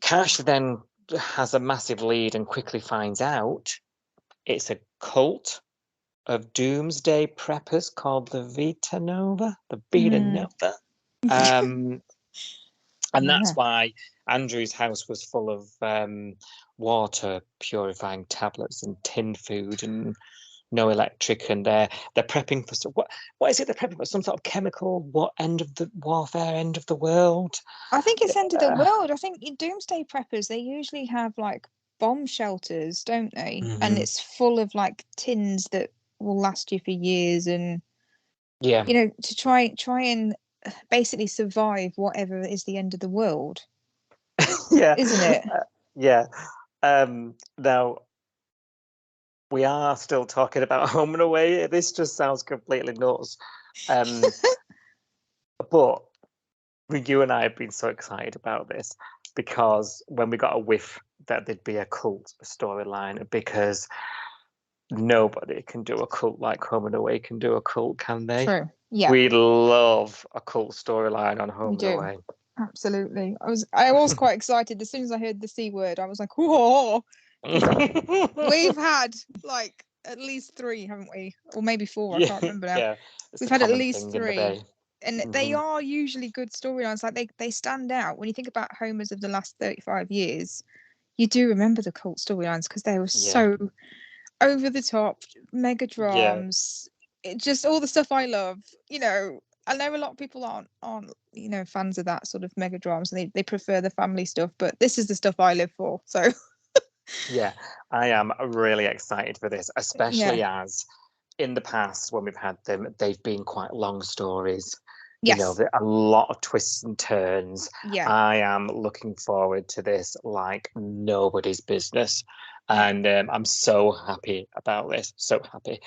Cash then has a massive lead and quickly finds out it's a cult of doomsday preppers called the Vita Nova. And that's why Andrew's house was full of water purifying tablets and tin food and no electric, and they're prepping for what is it they're prepping for? Some sort of chemical end of the world? I think it's end of the world. I think doomsday preppers, they usually have like bomb shelters, don't they? And it's full of like tins that will last you for years, and to try and basically survive whatever is the end of the world. Isn't it? Now we are still talking about Home and Away. This just sounds completely nuts. But you and I have been so excited about this because when we got a whiff that there'd be a cult storyline, because nobody can do a cult like Home and Away can do a cult, can they? True. Yeah. We love a cult storyline on Home and Away. Absolutely. I was quite excited. As soon as I heard the C word, I was like, whoa. We've had like at least 3, haven't we? Or maybe 4. I Yeah, can't remember now. yeah. It's We've a had at common least thing in the 3, Bay. and they Mhm. are usually good storylines. Like they stand out when you think about Homers of the last 35 years. You do remember the cult storylines because they were Yeah, so over the top, mega yeah, drams, just all the stuff I love. I know a lot of people aren't fans of that sort of mega drams, and they prefer the family stuff. But this is the stuff I live for. So yeah. I am really excited for this, yeah, especially as in the past when we've had them, they've been quite long stories. yes, A lot of twists and turns. yeah, I am looking forward to this like nobody's business. yeah. And I'm so happy about this. So happy.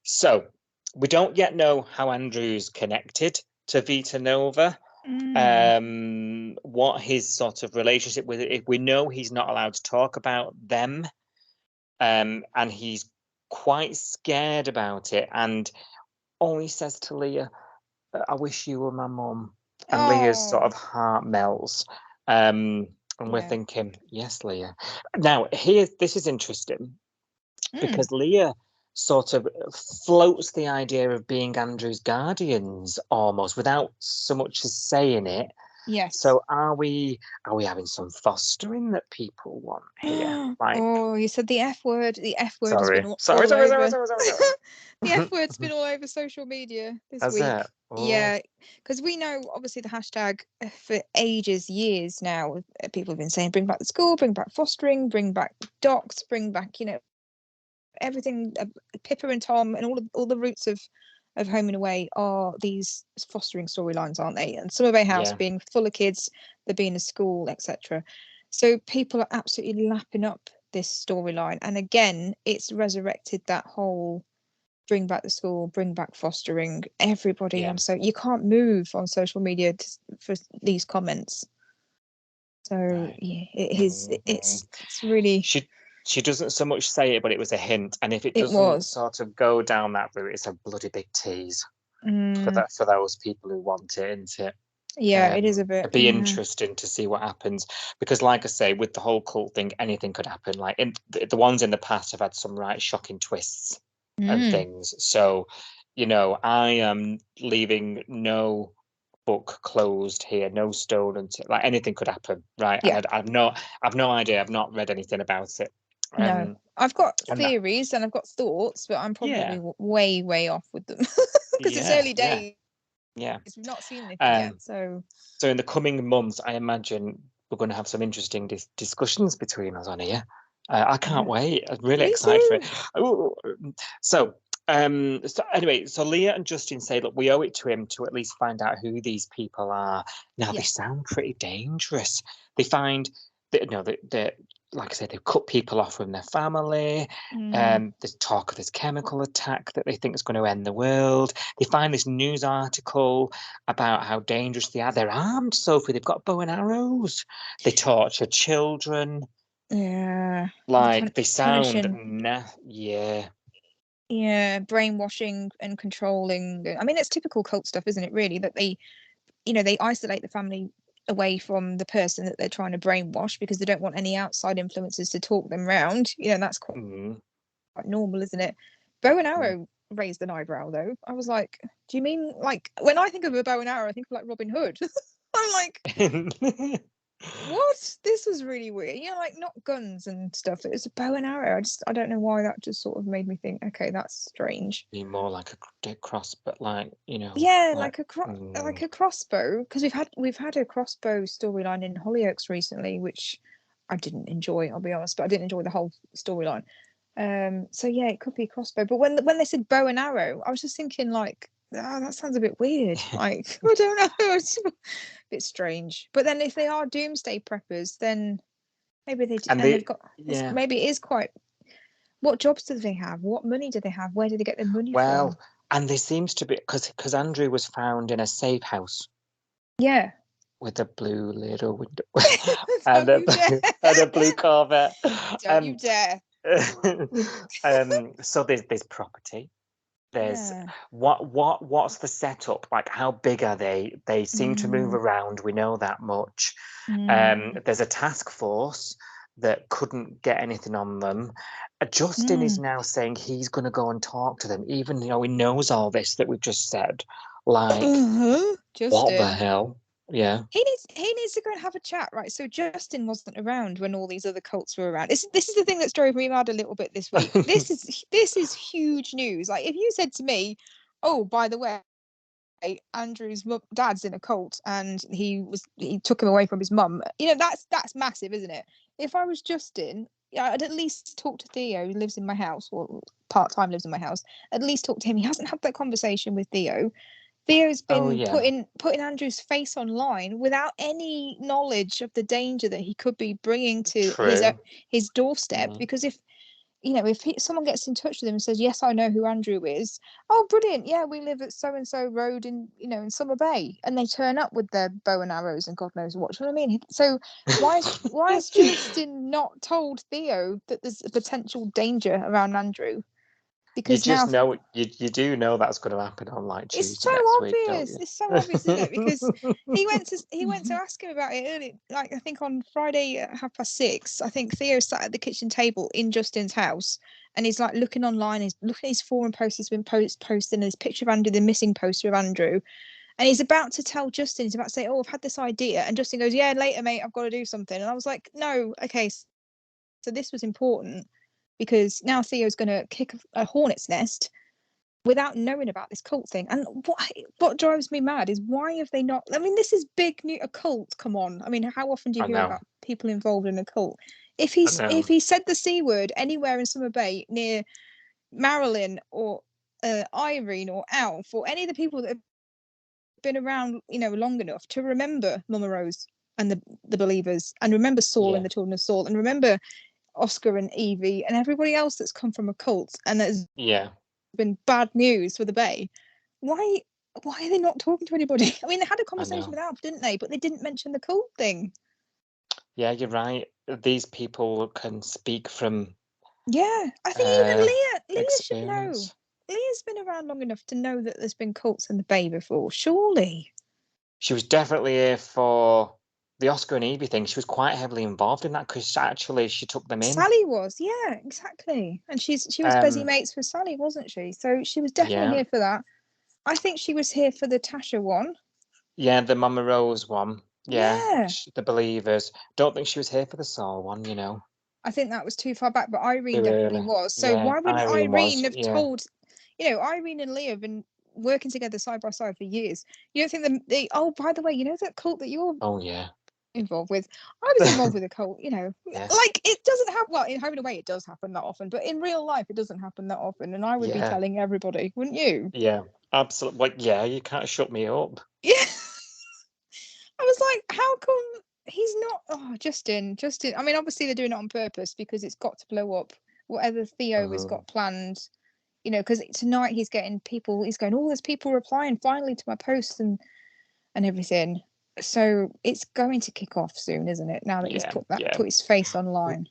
So we don't yet know how Andrew's connected to Vita Nova. Mm, What his sort of relationship with it. If we know he's not allowed to talk about them, and he's quite scared about it. And all he says to Leah, I wish you were my mum. And Leah's sort oh, of heart melts. And we're yeah. thinking, yes, Leah. Now, this is interesting Mm, because Leah sort of floats the idea of being Andrew's guardians almost without so much as saying it. yes. So are we having some fostering that people want here? Like, Oh, you said the F word. The F word has been sorry, all, sorry, all sorry, sorry, over. sorry, sorry, sorry. The F word's been all over social media this That's week. it. Oh, Yeah, because we know obviously the hashtag for ages, years now, people have been saying bring back the school, bring back fostering, bring back docs, bring back, everything. Pippa and Tom and all the roots of Home and Away are these fostering storylines, aren't they? And Summer Bay House yeah, being full of kids, there being a school, etc. So people are absolutely lapping up this storyline, and again, it's resurrected that whole bring back the school, bring back fostering. Everybody yeah. on you can't move on social media for these comments. So Right. yeah, it is. Mhm. It's really. She doesn't so much say it, but it was a hint. And if it It doesn't was. sort of go down that route, it's a bloody big tease for Mm, that for those people who want it, isn't it? yeah, it is a bit. It'd be Yeah. interesting to see what happens because, like I say, with the whole cult thing, anything could happen. Like in the ones in the past have had some right shocking twists and Mm, things. So, I am leaving no book closed here, no stone until like anything could happen, right? And yeah. I've no idea. I've not read anything about it. No, Um, I've got and that, theories and I've got thoughts, but I'm probably yeah, way, way off with them because it's yeah, early yeah, days. yeah. We've not seen anything yet. Um, So so in the coming months, I imagine we're going to have some interesting discussions between us on here. I can't yeah, wait. I'm really me excited for it. too. Ooh, so, so anyway, so Leah and Justin say, look, we owe it to him to at least find out who these people are. Now they Yeah. sound pretty dangerous. They find that they like I said, they've cut people off from their family. Mm, There's talk of this chemical attack that they think is going to end the world. They find this news article about how dangerous they are. They're armed, Sophie. They've got bow and arrows. They torture children. yeah. The Like they sound, punishing. yeah, Yeah, brainwashing and controlling. I mean, it's typical cult stuff, isn't it? Really, that they isolate the family away from the person that they're trying to brainwash because they don't want any outside influences to talk them round. That's quite mm, normal, isn't it? Bow and mm. arrow raised an eyebrow though. I was like, do you mean like when I think of a bow and arrow, I think of like Robin Hood. I'm like, what? This was really weird. Like not guns and stuff. It was a bow and arrow. I don't know why that just sort of made me think, okay, that's strange. Be more like a dead cross, but like Yeah, like like a crossbow because we've had a crossbow storyline in Hollyoaks recently, which I didn't enjoy. I'll be honest, but I didn't enjoy the whole storyline. So yeah, it could be a crossbow. But when they said bow and arrow, I was just thinking like, that sounds a bit weird. Like I don't know, it's a bit strange. But then if they are doomsday preppers, then maybe and and they've they got this. yeah. Maybe it is quite. What jobs do they have? What money do they have? Where do they get their money from? Well, and there seems to be because Andrew was found in a safe house Yeah. with a blue little window and Don't you dare! and a blue Corvette. Don't you dare! So there's property. There's Yeah. what's the setup? Like how big are they? They seem to move Mm, around. We know that much. mm, There's a task force. that couldn't get anything on them. Justin is now saying he's going to go and talk to them, even though he knows all this that we've just said. Like, what Justin. the hell? Yeah. He needs to go and have a chat, right? So Justin wasn't around when all these other cults were around. This is the thing that's drove me mad a little bit this week. This is huge news. Like, if you said to me, "Oh, by the way, Andrew's dad's in a cult and he took him away from his mum," that's massive, isn't it? If I was Justin, I'd at least talk to Theo, who lives in my house, or part-time lives in my house. At least talk to him. He hasn't had that conversation with Theo. Theo's been putting Andrew's face online without any knowledge of the danger that he could be bringing to his doorstep. Because if someone gets in touch with him and says, "Yes, I know who Andrew is," "Oh, brilliant, yeah, we live at so and so road in Summer Bay," and they turn up with their bow and arrows and God knows what. You know what I mean? So why is Justin not told Theo that there's a potential danger around Andrew? Because you just know you do know that's going to happen on like Tuesday. It's so obvious. It's so obvious, isn't it? Because he went to ask him about it early, like I think on Friday at 6:30. I think Theo sat at the kitchen table in Justin's house, and he's like looking online. He's looking at his forum posts he's been posting. His picture of Andrew, the missing poster of Andrew, and he's about to tell Justin. He's about to say, "Oh, I've had this idea," and Justin goes, "Yeah, later, mate. I've got to do something." And I was like, "No, okay." So this was important. Because now Theo's going to kick a hornet's nest without knowing about this cult thing. And what drives me mad is, why have they not? I mean, this is big new. A cult, come on. I mean, how often do you hear about people involved in a cult? If he said the C word anywhere in Summer Bay near Marilyn or Irene or Alf or any of the people that have been around, long enough to remember Mama Rose and the Believers, and remember Saul and the Children of Saul, and remember Oscar and Evie and everybody else that's come from a cult and there's been bad news for the Bay, why are they not talking to anybody? I mean, they had a conversation with Alf, didn't they? But they didn't mention the cult thing. Yeah, you're right. These people can speak from I think even Leah should know. Leah's been around long enough to know that there's been cults in the Bay before, surely. She was definitely here for the Oscar and Evie thing. She was quite heavily involved in that because actually she took them in. Sally was, yeah, exactly. And she was busy mates with Sally, wasn't she? So she was definitely here for that. I think she was here for the Tasha one. Yeah, the Mama Rose one. Yeah. The Believers. Don't think she was here for the Saul one, I think that was too far back, but Irene definitely was. So why wouldn't Irene have told? Irene and Leah have been working together side by side for years. You don't think oh, by the way, that cult that you're involved with, I was involved with a cult, like it doesn't happen. Well, in a way it does happen that often, but in real life it doesn't happen that often, and I would be telling everybody, wouldn't you? Yeah, absolutely. Like, you can't shut me up. Yeah. I was like, how come he's not? Justin, I mean, obviously they're doing it on purpose because it's got to blow up whatever Theo has got planned, because tonight he's going, "Oh, there's people replying finally to my posts and everything." So it's going to kick off soon, isn't it? Now that he's put his face online.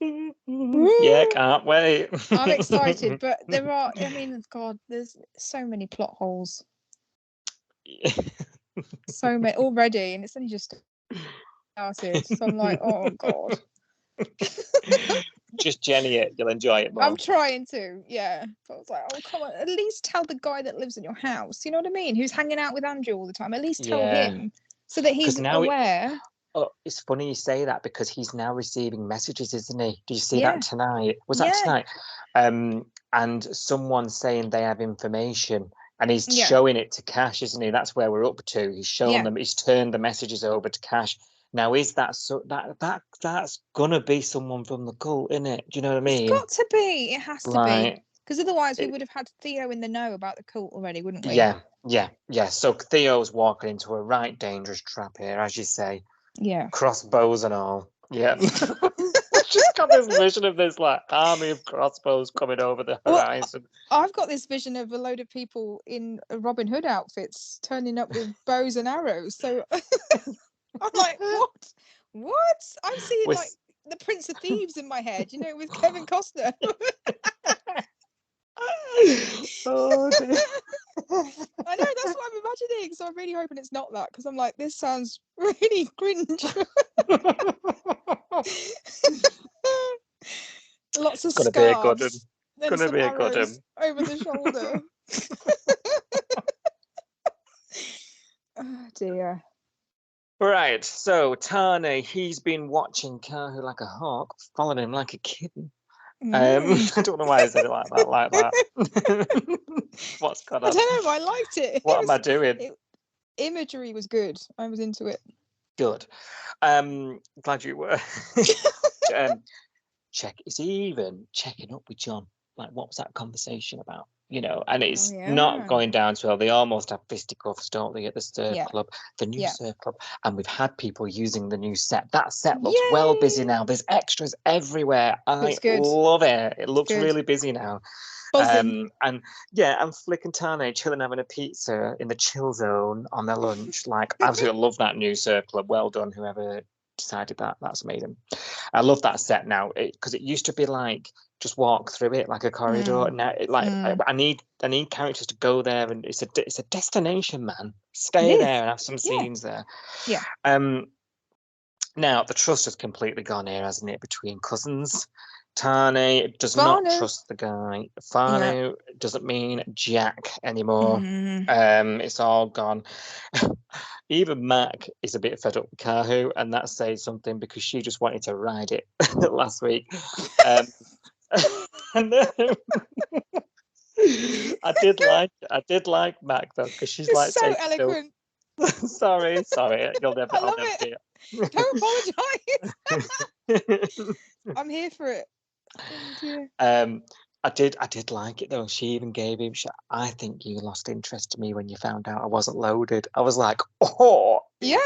Yeah, can't wait. I'm excited, but there are. I mean, God, there's so many plot holes. So many already, and it's only just started. So I'm like, oh God. Just Jenny it. You'll enjoy it more. I'm trying to, yeah. But I was like, oh come on, at least tell the guy that lives in your house. You know what I mean? Who's hanging out with Andrew all the time. At least tell him. So that he's aware. It's funny you say that because he's now receiving messages, isn't he? Did you see that tonight? Was that tonight? And someone saying they have information, and he's showing it to Cash, isn't he? That's where we're up to. He's showing them. He's turned the messages over to Cash. Now, is that so? That's gonna be someone from the cult, isn't it? Do you know what I mean? It's got to be. It has to be. Because otherwise, we would have had Theo in the know about the cult already, wouldn't we? Yeah. So Theo's walking into a right dangerous trap here, as you say. Yeah. Crossbows and all. Yeah. Just got this vision of this like army of crossbows coming over the horizon. I've got this vision of a load of people in Robin Hood outfits turning up with bows and arrows. So I'm like, what? I'm seeing like the Prince of Thieves in my head, with Kevin Costner. Oh, dear. I know, that's what I'm imagining. So I'm really hoping it's not that, because I'm like, this sounds really cringe. Lots of It's gonna be a good scarves. one. And Gonna some be a good arrows one. over the shoulder. Oh dear. Right, so Tane, he's been watching Kahu like a hawk, following him like a kitten. I don't know why I said it like that. What's gone I on? don't know, I liked it. What am I doing? Imagery was good. I was into it. Good. Glad you were. Is he even checking up with John? Like, what was that conversation about? And it's not going down to well. They almost have fisticuffs, don't they, at the Surf Club, the new Surf Club, and we've had people using the new set. That set looks well busy now. There's extras everywhere. I love it. It looks really busy now. Buzzing. And Flick and Tane chilling, having a pizza in the chill zone on their lunch. Like, absolutely love that new Surf Club. Well done, whoever decided that. That's amazing. I love that set now because it used to be like just walk through it like a corridor. Now, I need characters to go there, and it's a destination, man. Stay there and have some scenes there. Yeah. Now the trust has completely gone here, hasn't it? Between cousins. Tane does not trust the guy. Fanu doesn't mean Jack anymore. It's all gone. Even Mac is a bit fed up with Kahu, and that says something because she just wanted to ride it last week. And I did like Mac though, because she's like so eloquent. Sorry, you'll never. I love it. Don't apologise. I'm here for it. I did like it though. She even gave him. I think you lost interest in me when you found out I wasn't loaded. I was like, oh. Yeah,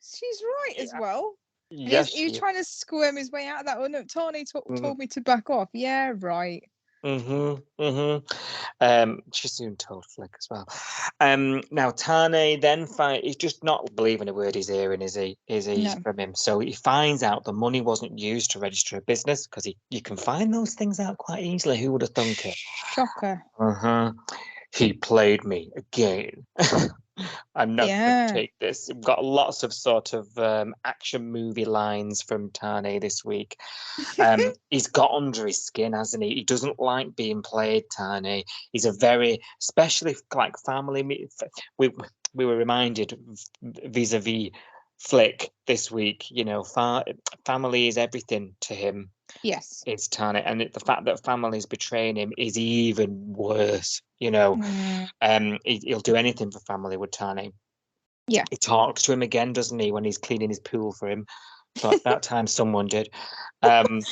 she's right as well. Yes, he was trying to squirm his way out of that. Oh no, Tawny told me to back off. Yeah, right. She soon told Flick as well. Now Tane then he's just not believing a word he's hearing, is he? From him? So he finds out the money wasn't used to register a business, because you can find those things out quite easily. Who would have thunk it? Shocker. He played me again. I'm not going to take this. We've got lots of sort of action movie lines from Tane this week. He's got under his skin, hasn't he? He doesn't like being played, Tane. He's a very, especially like family. We were reminded vis-a-vis Flick this week. Family is everything to him. Yes, it's Tane, and the fact that family's betraying him is even worse. He'll do anything for family with Tane. Yeah, he talks to him again, doesn't he, when he's cleaning his pool for him? But that time someone did. And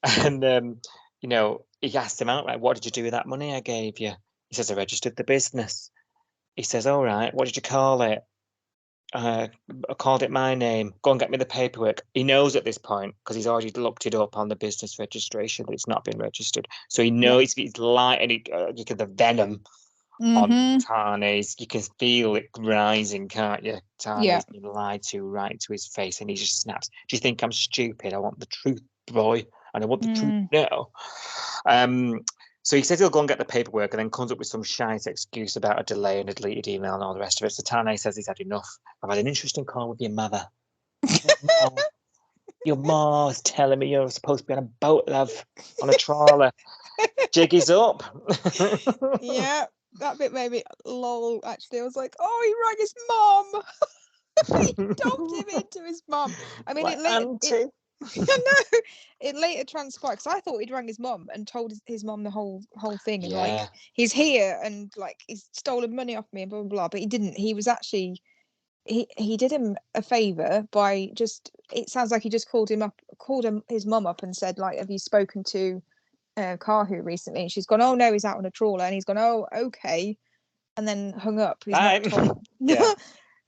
he asked him outright, "What did you do with that money I gave you?" He says, "I registered the business." He says, "All right, what did you call it?" I called it my name. Go and get me the paperwork. He knows at this point, because he's already looked it up on the business registration, that it's not been registered. So he knows he's lying, and you get the venom on Tane's. You can feel it rising, can't you? Tane's been lied to right to his face, and he just snaps. "Do you think I'm stupid? I want the truth, boy, and I want the truth now." So he says he'll go and get the paperwork, and then comes up with some shite excuse about a delay and a deleted email and all the rest of it. So Tane says he's had enough. "I've had an interesting call with your mother. Your mom's telling me you're supposed to be on a boat, love, on a trawler. Jiggy's up." Yeah, that bit made me lol. Actually, I was like, "Oh, he rang his mom." He dumped him into his mom. I mean, it later transpired, because I thought he'd rang his mom and told his mom the whole thing, and like, he's here and like he's stolen money off me and blah blah blah. But he didn't. He was actually he did him a favor by just. It sounds like he just called his mom up and said, like, "Have you spoken to Kahu recently?" And she's gone, "Oh no, he's out on a trawler." And he's gone, "Oh, okay," and then hung up. He's not told.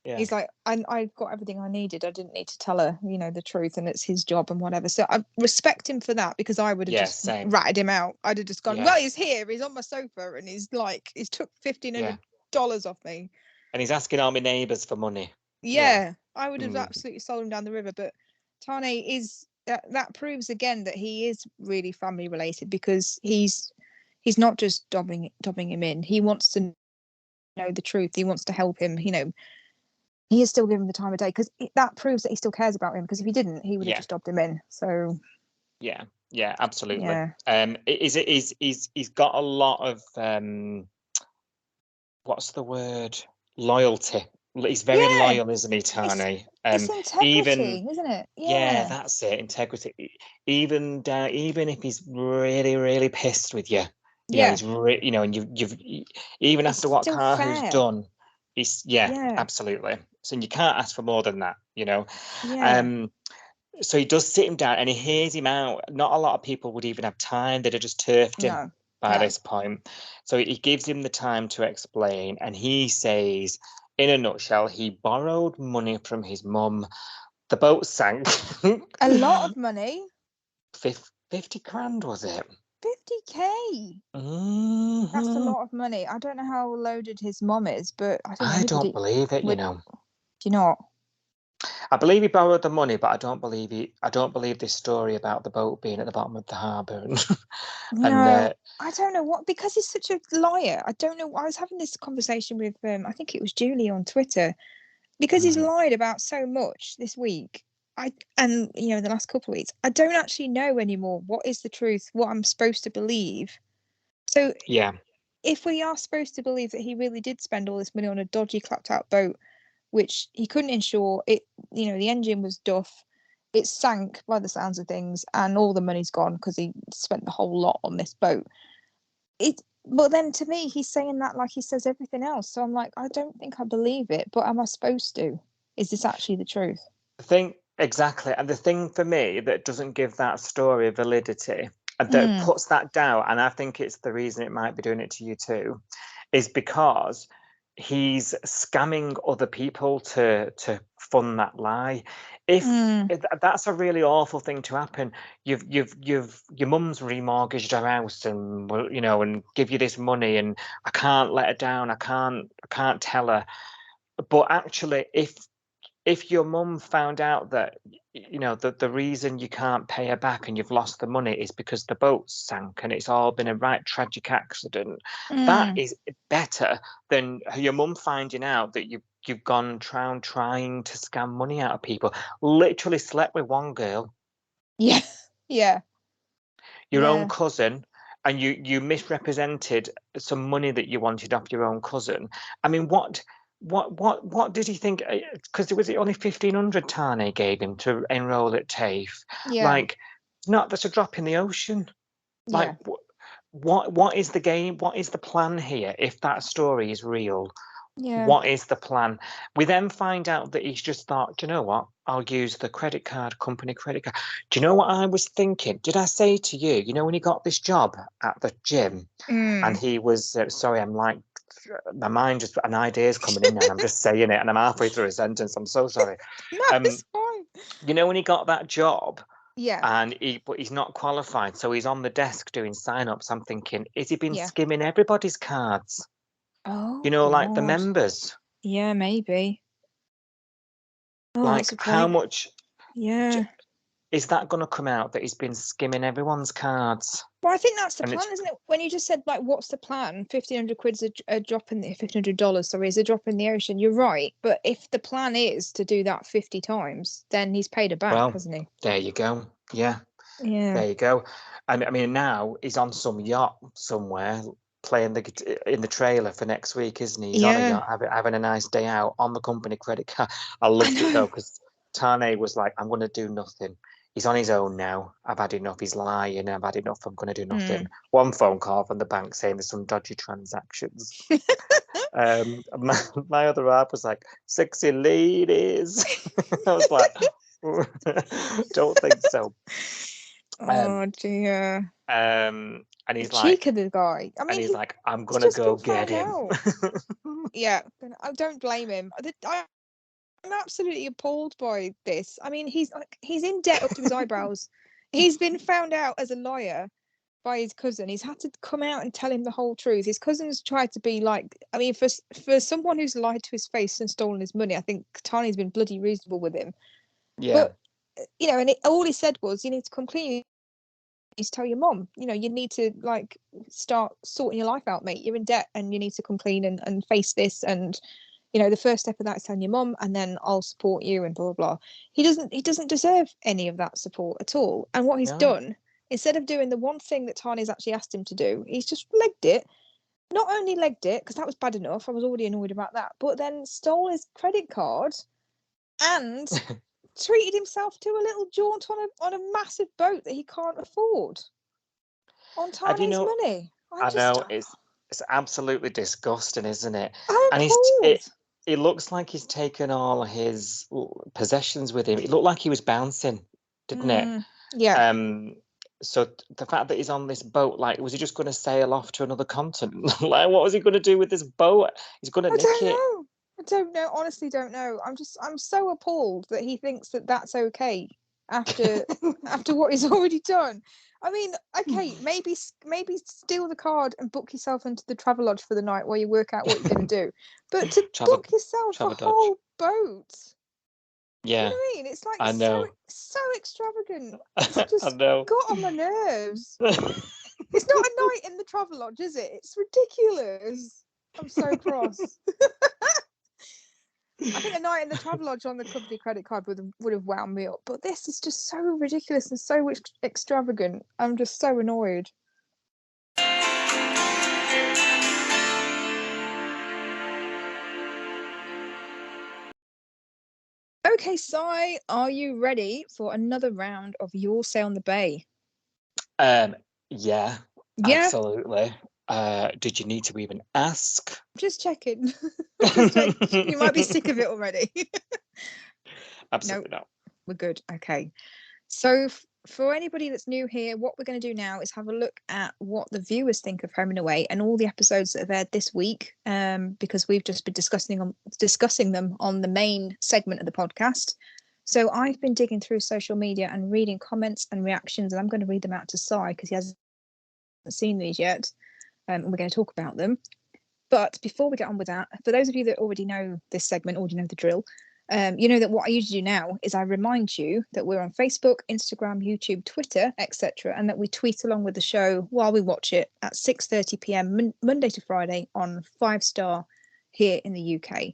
He's like, I got everything I needed. I didn't need to tell her, the truth, and it's his job and whatever. So I respect him for that, because I would have just ratted him out. I'd have just gone, "Well, he's here. He's on my sofa, and he's took $1,500 off me, and he's asking all my neighbours for money." Yeah, I would have absolutely sold him down the river. But Tane is that proves again that he is really family related, because he's not just dobbing him in. He wants to know the truth. He wants to help him. he is still giving him the time of day, because that proves that he still cares about him, because if he didn't, he would have Yeah. just dobbed him in. So Yeah, absolutely. yeah. He's got a lot of what's the word? Loyalty. He's very Yeah. loyal, isn't he, Tani? It's integrity, even isn't it? yeah, that's it, integrity. Even if he's really, really pissed with you, you know, he's you know, and you've even It's after what still Kahu's fair. done, Yeah. absolutely. So you can't ask for more than that, you know. Yeah. So he does sit him down and he hears him out. Not a lot of people would even have time. They'd have just turfed him by this point. So he gives him the time to explain, and he says, in a nutshell, he borrowed money from his mum. The boat sank. A lot of money. 50 grand, was it? 50K. Mhm. That's a lot of money. I don't know how loaded his mum is, but I think I anybody don't believe it, you would. know. Do you not? I believe he borrowed the money, but I don't believe this story about the boat being at the bottom of the harbour. No, I don't know what, because he's such a liar. I don't know. I was having this conversation with I think it was Julie on Twitter, because he's lied about so much this week. And you know, the last couple of weeks, I don't actually know anymore what is the truth, what I'm supposed to believe. So yeah, if we are supposed to believe that he really did spend all this money on a dodgy clapped out boat, which he couldn't insure, it, you know, the engine was duff, it sank by the sounds of things, and all the money's gone because he spent the whole lot on this boat. But then to me, he's saying that like he says everything else. So I'm like, I don't think I believe it, but am I supposed to? Is this actually the truth? I think exactly. And the thing for me that doesn't give that story validity and that puts that down, and I think it's the reason it might be doing it to you too, is because he's scamming other people to fund that lie. If that's a really awful thing to happen, your mum's remortgaged her house and you know, and give you this money, and I can't let her down. I can't tell her. But actually, if your mum found out that, you know, the reason you can't pay her back and you've lost the money is because the boat sank and it's all been a right tragic accident, that is better than your mum finding out that you've gone around trying to scam money out of people. Literally slept with one girl. Yeah. Your own cousin, and you misrepresented some money that you wanted off your own cousin. I mean, what did he think? Because it was only 1,500 Tane gave him to enroll at TAFE. Like, that's a drop in the ocean. Like, what is the game? What is the plan here? If that story is real, what is the plan? We then find out that he's just thought, do you know what? I'll use the company credit card. Do you know what I was thinking? Did I say to you, you know, when he got this job at the gym and he was, sorry, I'm like, my mind just, an idea's coming in now and I'm just saying it and I'm halfway through a sentence. I'm so sorry. No, it's fine. You know, when he got that job, yeah, and he's not qualified, so he's on the desk doing sign-ups. I'm thinking, has he been skimming everybody's cards? Oh, You know, like the God. members. Yeah, maybe. Oh, Like, that's a how point. much Yeah. is that going to come out that he's been skimming everyone's cards? Well, I think that's the And plan, isn't it? When you just said, like, what's the plan? 1,500 quid's a drop in the $1,500, sorry, is a drop in the ocean. You're right. But if the plan is to do that 50 times, then he's paid it back, well, hasn't he? there you go. Yeah. Yeah. There you go. And I mean, now he's on some yacht somewhere playing in the trailer for next week, isn't he? He's on a yacht having a nice day out on the company credit card. I loved it though, because Tane was like, I'm going to do nothing. He's on his own now. I've had enough. He's lying. I've had enough. I'm going to do nothing. One phone call from the bank saying there's some dodgy transactions. My other half was like, sexy ladies. I was like, don't think so. Oh dear. And he's the like, cheek of the guy. I mean, and he's like, I'm gonna go get him. Yeah, I don't blame him. I'm absolutely appalled by this. I mean, he's in debt up to his eyebrows. He's been found out as a liar by his cousin. He's had to come out and tell him the whole truth. His cousin's tried to be like, I mean, for someone who's lied to his face and stolen his money, I think Tani's been bloody reasonable with him. Yeah. But you know, and all he said was, you need to come clean. You need to tell your mom. You know, you need to like start sorting your life out, mate. You're in debt, and you need to come clean and face this. And you know, the first step of that is telling your mum, and then I'll support you and blah blah blah. He doesn't deserve any of that support at all. And what he's done, instead of doing the one thing that Tani's actually asked him to do, he's just legged it. Not only legged it, because that was bad enough, I was already annoyed about that, but then stole his credit card and treated himself to a little jaunt on a massive boat that he can't afford on Tani's money. I know, it's absolutely disgusting, isn't it? I'm appalled. It looks like he's taken all his possessions with him. It looked like he was bouncing, didn't it? Yeah. So the fact that he's on this boat, like, was he just going to sail off to another continent? Like, what was he going to do with this boat? He's going to nick it. I don't know. Honestly, don't know. I'm so appalled that he thinks that that's okay after what he's already done. I mean, okay, maybe steal the card and book yourself into the Travelodge for the night while you work out what you're going to do. But to book yourself a whole boat. Yeah. You know what I mean? It's like I know. so extravagant. It's just I know. got on my nerves. It's not a night in the Travelodge, is it? It's ridiculous. I'm so cross. I think a night in the Travelodge on the company credit card would have wound me up, but this is just so ridiculous and so extravagant. I'm just so annoyed. Okay, Si, are you ready for another round of Your Say on the Bay? Yeah, absolutely. Did you need to even ask? Just checking. You might be sick of it already. Absolutely not. We're good. Okay. So for anybody that's new here, what we're going to do now is have a look at what the viewers think of Home and Away and all the episodes that have aired this week, because we've just been discussing them on the main segment of the podcast. So I've been digging through social media and reading comments and reactions, and I'm going to read them out to Si because he hasn't seen these yet. And we're going to talk about them. But before we get on with that, for those of you that already know this segment, already know the drill, you know that what I usually do now is I remind you that we're on Facebook, Instagram, YouTube, Twitter, etc., and that we tweet along with the show while we watch it at 6:30 p.m. Monday to Friday on 5-Star here in the UK.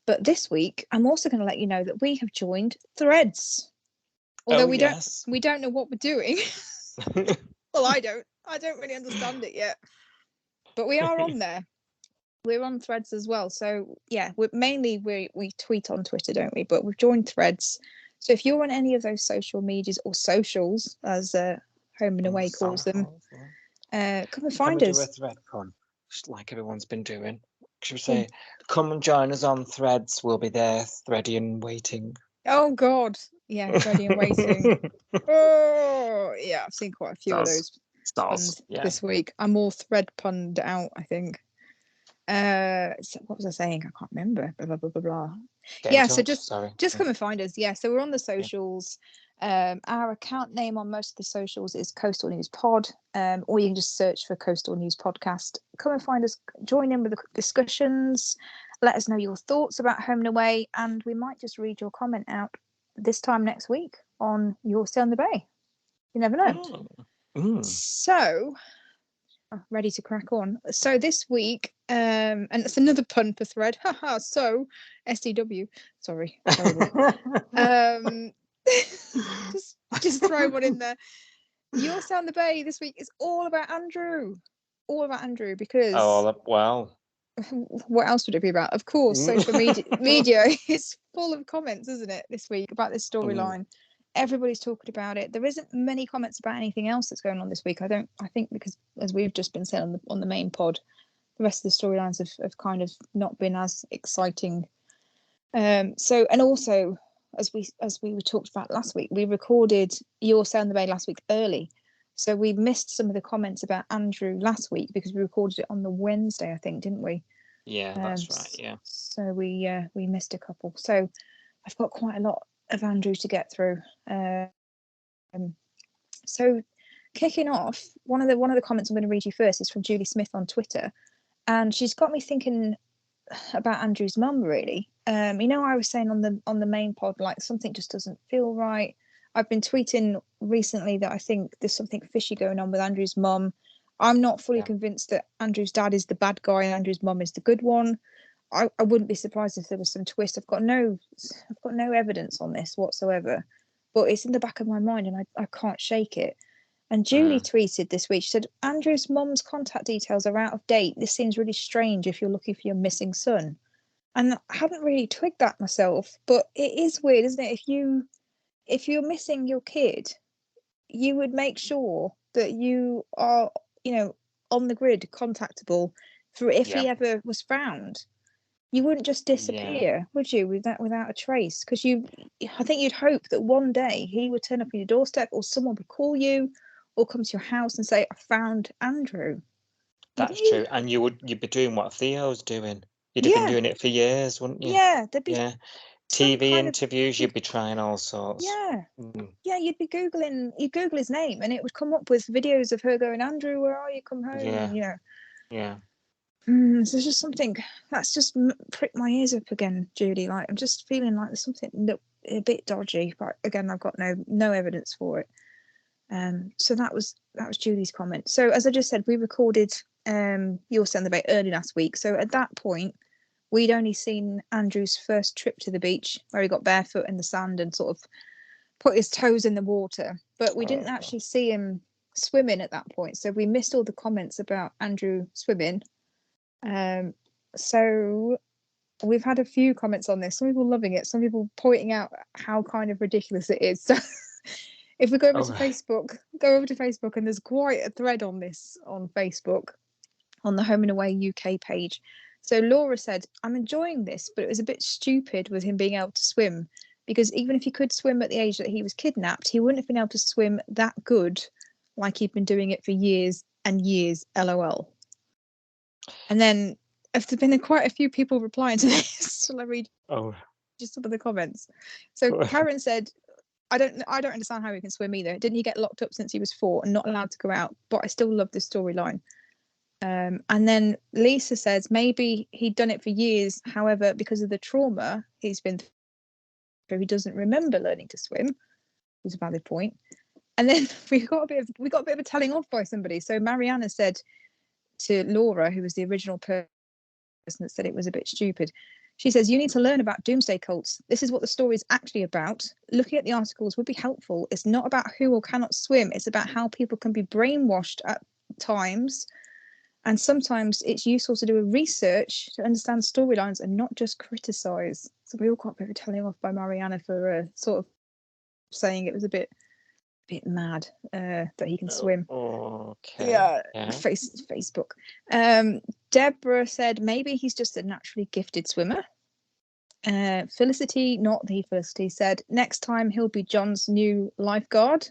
But this week, I'm also going to let you know that we have joined Threads. Although we don't know what we're doing. Well, I don't really understand it yet. But we are on there. We're on Threads as well. So yeah, we tweet on Twitter, don't we? But we've joined Threads. So if you're on any of those social medias or socials, as Home and Away calls them, come and find us. Do a thread con, like everyone's been doing. Should we say, come and join us on Threads? We'll be there, thready and waiting. Oh God, yeah, thready and waiting. Oh yeah, I've seen quite a few of those puns this week. I'm all thread punned out, I think. So what was I saying? I can't remember. Blah blah blah blah blah. So just come and find us. Yeah, so we're on the socials. Our account name on most of the socials is Coastal News Pod, or you can just search for Coastal News Podcast. Come and find us, join in with the discussions, let us know your thoughts about Home and Away, and we might just read your comment out this time next week on Your Say on the Bay. You never know. So, ready to crack on. So this week, and it's another pun for thread. Haha. So SDW. Sorry. Just throw one in there. Your Say on the Bay this week is all about Andrew. All about Andrew because. Oh wow. What else would it be about? Of course, social media is full of comments, isn't it? This week about this storyline. Everybody's talking about it. There isn't many comments about anything else that's going on this week. I think because as we've just been saying on the main pod, the rest of the storylines have kind of not been as exciting. So and also as we talked about last week, we recorded Your Say on the Bay last week early. So we missed some of the comments about Andrew last week because we recorded it on the Wednesday, I think, didn't we? Yeah, that's right. Yeah. So we missed a couple. So I've got quite a lot of Andrew to get through. So kicking off, one of the comments I'm going to read you first is from Julie Smith on Twitter, and she's got me thinking about Andrew's mum really. I was saying on the main pod, like something just doesn't feel right. I've been tweeting recently that I think there's something fishy going on with Andrew's mum. I'm not fully convinced that Andrew's dad is the bad guy and Andrew's mum is the good one. I wouldn't be surprised if there was some twist. I've got no evidence on this whatsoever, but it's in the back of my mind and I can't shake it. And Julie tweeted this week. She said, Andrew's mum's contact details are out of date. This seems really strange if you're looking for your missing son. And I hadn't really twigged that myself, but it is weird, isn't it? If you're missing your kid, you would make sure that you are, on the grid, contactable for if he ever was found. You wouldn't just disappear, would you, without a trace? Because I think you'd hope that one day he would turn up on your doorstep, or someone would call you, or come to your house and say, "I found Andrew." That's true, and you'd be doing what Theo's doing. You'd have been doing it for years, wouldn't you? Yeah, there'd be TV interviews. You'd be trying all sorts. Yeah, you'd Google his name, and it would come up with videos of her going, "Andrew, where are you? Come home." There's just something that's just pricked my ears up again, Judy. Like, I'm just feeling like there's something a bit dodgy, but again, I've got no evidence for it. So that was Julie's comment. So as I just said, we recorded Your Son the Bay early last week. So at that point, we'd only seen Andrew's first trip to the beach, where he got barefoot in the sand and sort of put his toes in the water. But we didn't actually see him swimming at that point. So we missed all the comments about Andrew swimming. So we've had a few comments on this. Some people loving it, some people pointing out how kind of ridiculous it is. So if we go over to Facebook, and there's quite a thread on this on Facebook, on the Home and Away UK page. So Laura said, "I'm enjoying this, but it was a bit stupid with him being able to swim, because even if he could swim at the age that he was kidnapped, he wouldn't have been able to swim that good, like he'd been doing it for years and years, LOL." And then there've been quite a few people replying to this. Shall I read just some of the comments? So Karen said, I don't understand how he can swim either. Didn't he get locked up since he was 4 and not allowed to go out? But I still love the storyline. And then Lisa says maybe he'd done it for years. However, because of the trauma he's been through, he doesn't remember learning to swim. Was a valid point. And then we got a bit of a telling off by somebody. So Mariana said to Laura, who was the original person that said it was a bit stupid, she says, "You need to learn about doomsday cults. This is what the story is actually about. Looking at the articles would be helpful. It's not about who or cannot swim. It's about how people can be brainwashed at times. And sometimes it's useful to do a research to understand storylines and not just criticize." So we all got a bit of a telling off by Mariana for sort of saying it was a bit mad that he can swim. Facebook. Deborah said maybe he's just a naturally gifted swimmer. Felicity, not the Felicity, said next time he'll be John's new lifeguard.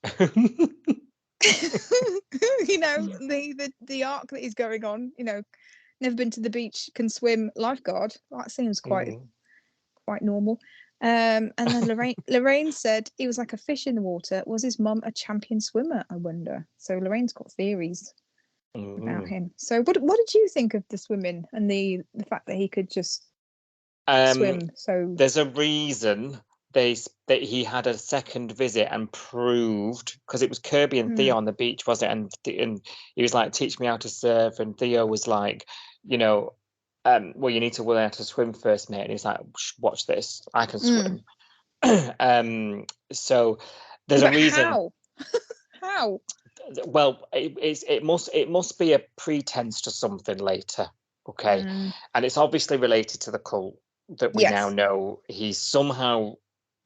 The arc that he's going on, never been to the beach, can swim, lifeguard. That seems quite normal. And then Lorraine said he was like a fish in the water. Was his mum a champion swimmer, I wonder? So Lorraine's got theories about him. So what did you think of the swimming and the fact that he could just swim? So there's a reason that he had a second visit and proved, because it was Kirby and Theo on the beach, wasn't it? And he was like, "Teach me how to surf," and Theo was like, well, you need to learn how to swim first, mate. And he's like, "Watch this, I can swim." So there's a reason. How? Well, it must be a pretense to something later, okay? And it's obviously related to the cult that we now know he's somehow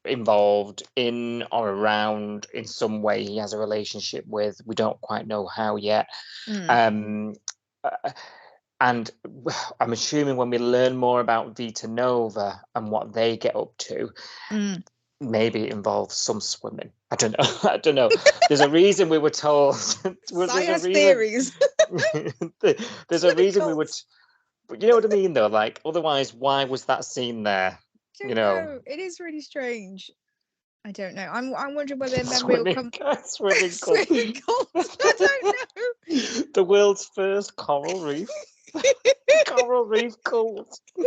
involved in or around in some way. He has a relationship with. We don't quite know how yet. And I'm assuming when we learn more about Vita Nova and what they get up to, maybe it involves some swimming. I don't know. There's a reason we were told. Science theories. There's a reason we would. But you know what I mean, though. Like, otherwise, why was that scene there? It is really strange. I don't know. I'm wondering whether memory will come. Swimming cult. I don't know. The world's first coral reef. Coral reef cult. Who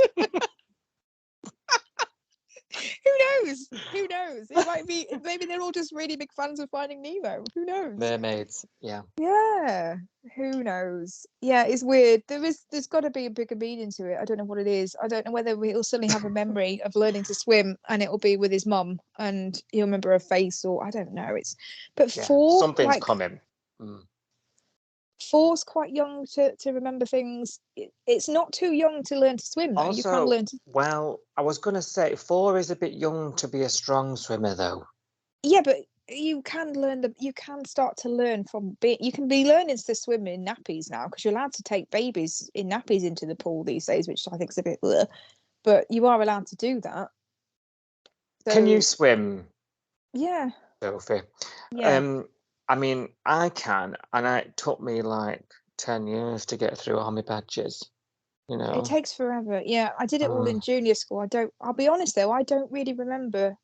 knows? It might be. Maybe they're all just really big fans of Finding Nemo. Who knows? Mermaids. Yeah. Yeah. Yeah, who knows? Yeah, it's weird. There's got to be a bigger meaning to it. I don't know what it is. I don't know whether he'll suddenly have a memory of learning to swim and it'll be with his mum and he'll remember her face, or I don't know. But Yeah, four, something's like coming. Mm. four's quite young to remember things. It's not too young to learn to swim though. You can Also, learn to. well, I was going to say 4 is a bit young to be a strong swimmer, though. Yeah, but you can you can start to learn from you can be learning to swim in nappies now because you're allowed to take babies in nappies into the pool these days, which I think is a bit ugh, but you are allowed to do that. Can you So swim, yeah, Sophie? yeah. I mean, I can, and it took me like 10 years to get through all my badges, you It know. takes forever. Yeah, I did it all in junior school. I'll be honest though, I don't really remember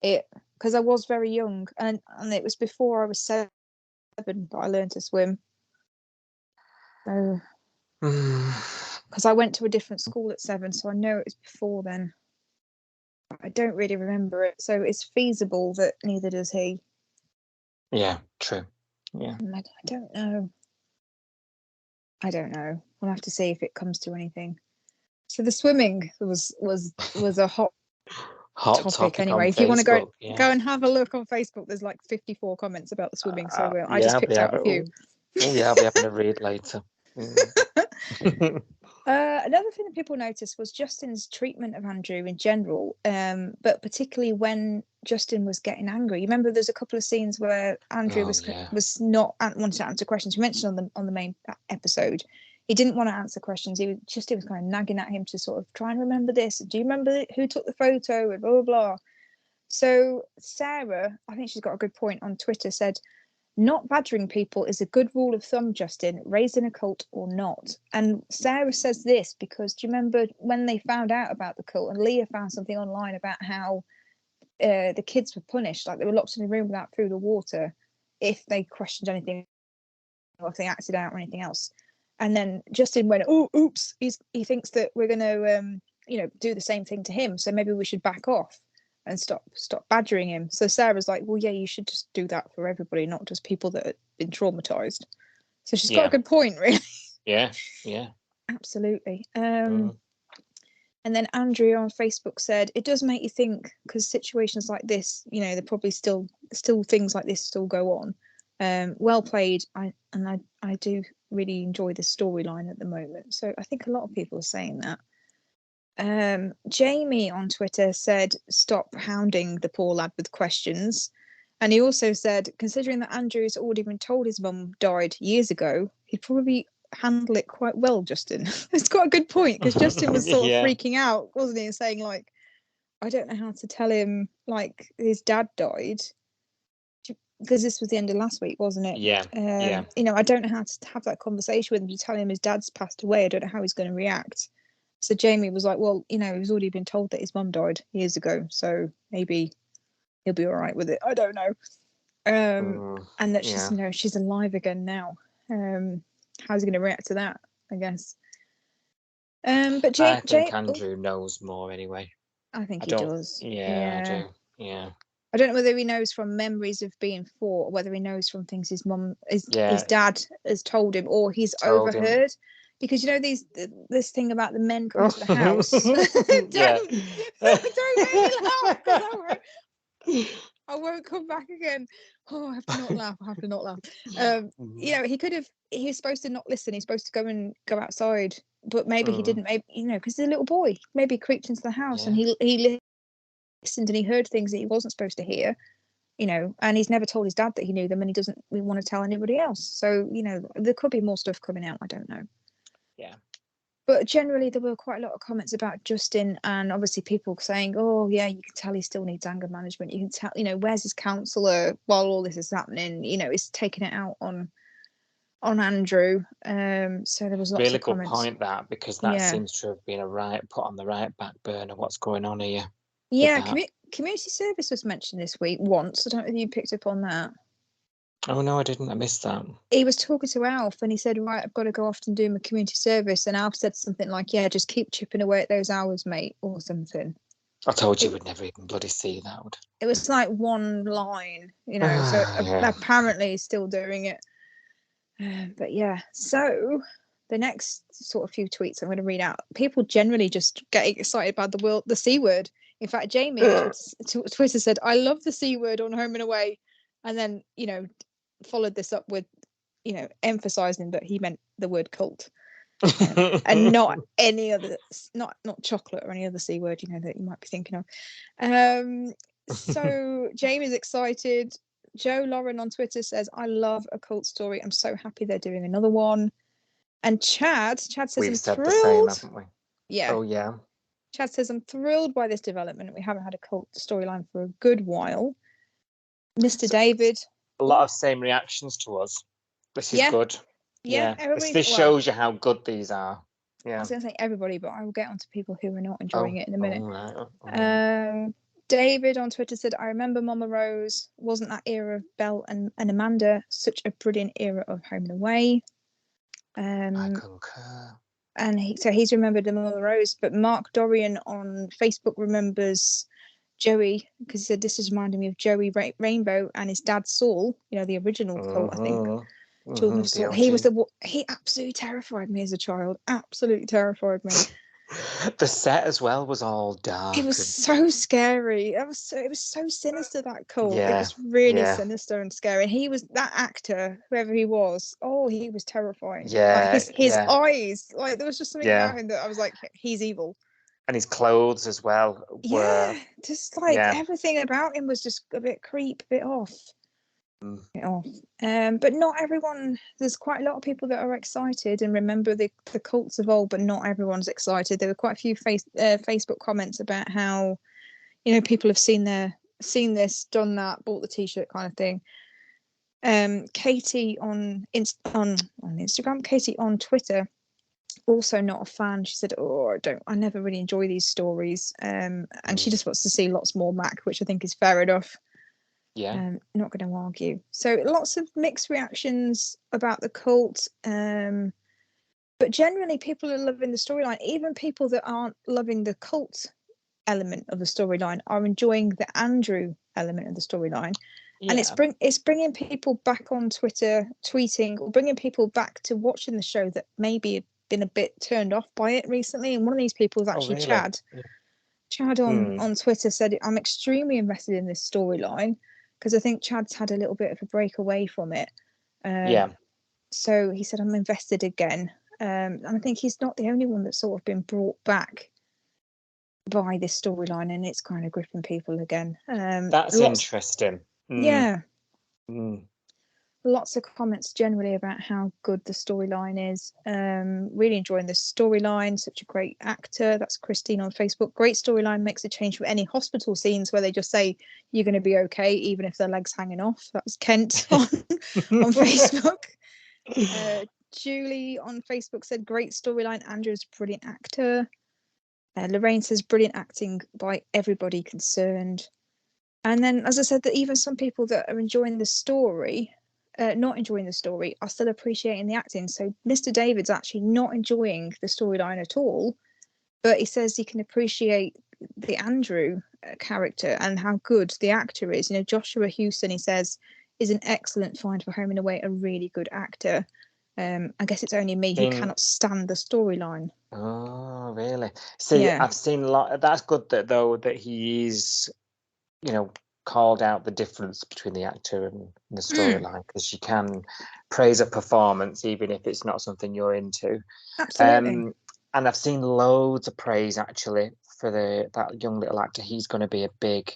it because I was very young and it was before I was 7 that I learned to swim. So because I went to a different school at 7, so I know it was before then. I don't really remember it, so it's feasible that neither does he. Yeah, true. Yeah. I don't know. I don't know. We'll have to see if it comes to anything. So the swimming was a hot topic anyway. If you want to go and have a look on Facebook, there's like 54 comments about the swimming. So I just picked out a few. Oh yeah, I'll be having to read later. Another thing that people noticed was Justin's treatment of Andrew in general, but particularly when Justin was getting angry. You remember there's a couple of scenes where Andrew was not wanting to answer questions. You mentioned on the main episode, he didn't want to answer questions. He was kind of nagging at him to sort of try and remember this. Do you remember who took the photo and blah blah blah. So Sarah, I think she's got a good point on Twitter, said, "Not badgering people is a good rule of thumb, Justin, raised in a cult or not." And Sarah says this because do you remember when they found out about the cult and Leah found something online about how the kids were punished, like they were locked in a room without food or water if they questioned anything or if they acted out or anything else. And then Justin went, "Oh, oops!" He thinks that we're going to, do the same thing to him. So maybe we should back off and stop badgering him. So Sarah's like, "Well, yeah, you should just do that for everybody, not just people that have been traumatized." So she's got a good point, really. Yeah, absolutely. And then Andrea on Facebook said, "It does make you think because situations like this, they're probably still things like this still go on." Well played. I do really enjoy this storyline at the moment. So I think a lot of people are saying that. Jamie on Twitter said, "Stop hounding the poor lad with questions." And he also said, considering that Andrew's already been told his mum died years ago, he'd probably handle it quite well, Justin. It's got a good point because Justin was sort of freaking out, wasn't he? And saying like, I don't know how to tell him like his dad died. Because this was the end of last week, wasn't it? Yeah. I don't know how to have that conversation with him to tell him his dad's passed away. I don't know how he's going to react. So Jamie was like, well, he's already been told that his mum died years ago, so maybe he'll be all right with it. I don't know. And that she's alive again now. How's he going to react to that? I guess. But I think Andrew knows more anyway. I think he does. Yeah, I do. Yeah. I don't know whether he knows from memories of being 4 or whether he knows from things his dad has told him or he's overheard. Because this thing about the men coming to the house. don't make me laugh. I won't come back again. Oh, I have to not laugh. He was supposed to not listen. He's supposed to go outside, but maybe he didn't. Maybe because he's a little boy. Maybe he creeped into the house and he listened and he heard things that he wasn't supposed to hear. And he's never told his dad that he knew them, and he doesn't want to tell anybody else. So there could be more stuff coming out. I don't know. Yeah. But generally, there were quite a lot of comments about Justin, and obviously people saying, "Oh, yeah, you can tell he still needs anger management. You can tell, where's his counsellor while all this is happening? He's taking it out on Andrew." So there was lots really of comments. Good point that because that seems to have been put on the right back burner. What's going on here? Yeah, community service was mentioned this week once. I don't know if you picked up on that. Oh no, I didn't. I missed that. He was talking to Alf and he said, "Right, I've got to go off and do my community service." And Alf said something like, "Yeah, just keep chipping away at those hours, mate," or something. I told you we'd never even bloody see that. It was like one line, so apparently he's still doing it. But yeah, so the next sort of few tweets I'm going to read out. People generally just get excited about the C word. In fact, Jamie on Twitter said, "I love the C word on Home and Away," and then followed this up with emphasizing that he meant the word cult. And not any other, not chocolate or any other C word that you might be thinking of. So Jamie's excited. Joe Lauren on Twitter says, "I love A Cult Story. I'm so happy they're doing another one." And Chad says, We've "I'm said thrilled." the same, haven't we? Yeah. Oh yeah. Chad says, "I'm thrilled by this development. We haven't had a cult storyline for a good while." Mr. David. A lot of same reactions to us. This is good. Yeah. This shows you how good these are. Yeah. I was going to say everybody, but I will get onto people who are not enjoying it in a minute. Right. David on Twitter said, "I remember Mama Rose. Wasn't that era of Belle and Amanda such a brilliant era of Home and Away?" I concur. And he's remembered the Mama Rose, but Mark Dorian on Facebook remembers Joey, because he said, "This is reminding me of Joey Rainbow and his dad Saul, the original cult, I think. Children of Saul." He absolutely terrified me as a child. Absolutely terrified me. The set as well was all dark. It was so scary. It was so sinister, that cult. Yeah, it was really sinister and scary. And he was, that actor, whoever he was, he was terrifying. Yeah, his eyes, there was just something about him that I was like, he's evil. And his clothes as well were just everything about him was just a bit a bit off. But not everyone. There's quite a lot of people that are excited and remember the cults of old, but not everyone's excited. There were quite a few Facebook comments about how people have seen this, done that, bought the t-shirt kind of thing. Katie on Instagram, Katie on Twitter, also not a fan. She said, I never really enjoy these stories, and she just wants to see lots more Mac, which I think is fair enough. Not going to argue. So lots of mixed reactions about the cult, but generally people are loving the storyline. Even people that aren't loving the cult element of the storyline are enjoying the Andrew element of the storyline. And it's bringing people back on Twitter tweeting, or bringing people back to watching the show that maybe had been a bit turned off by it recently. And one of these people is actually Chad. Chad on Twitter said, "I'm extremely invested in this storyline," because I think Chad's had a little bit of a break away from it. So he said, "I'm invested again." And I think he's not the only one that's sort of been brought back by this storyline, and it's kind of gripping people again. That's interesting. Lots of comments generally about how good the storyline is. Really enjoying the storyline. Such a great actor. That's Christine on Facebook. "Great storyline, makes a change from any hospital scenes where they just say you're going to be okay even if their leg's hanging off." That was Kent on Facebook. Julie on Facebook said, "Great storyline, Andrew's a brilliant actor." Lorraine says, "Brilliant acting by everybody concerned." And then, as I said, that even some people that are enjoying the story, not enjoying the story, are still appreciating the acting. So Mr. David's actually not enjoying the storyline at all, but he says he can appreciate the Andrew character and how good the actor is. Joshua Hewson, he says, is an excellent find for Home and Away, a really good actor. I guess it's only me who cannot stand the storyline. Oh, really? See, I've seen a lot. That's good that he's, called out the difference between the actor and the storyline, because you can praise a performance even if it's not something you're into. Absolutely. And I've seen loads of praise actually for that young little actor. He's going to be a big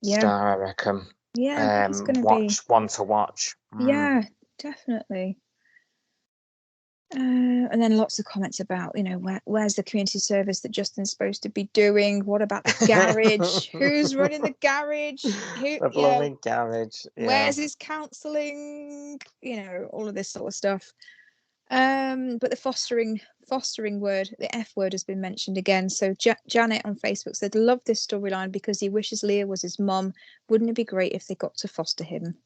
star, I reckon. Yeah, he's going to be one to watch. Yeah, definitely. And then lots of comments about, where's the community service that Justin's supposed to be doing? What about the garage? Who's running the garage? The blooming garage. Yeah. Where's his counselling? All of this sort of stuff. But the fostering word, the F word, has been mentioned again. So Janet on Facebook said, "Love this storyline because he wishes Leah was his mum. Wouldn't it be great if they got to foster him?"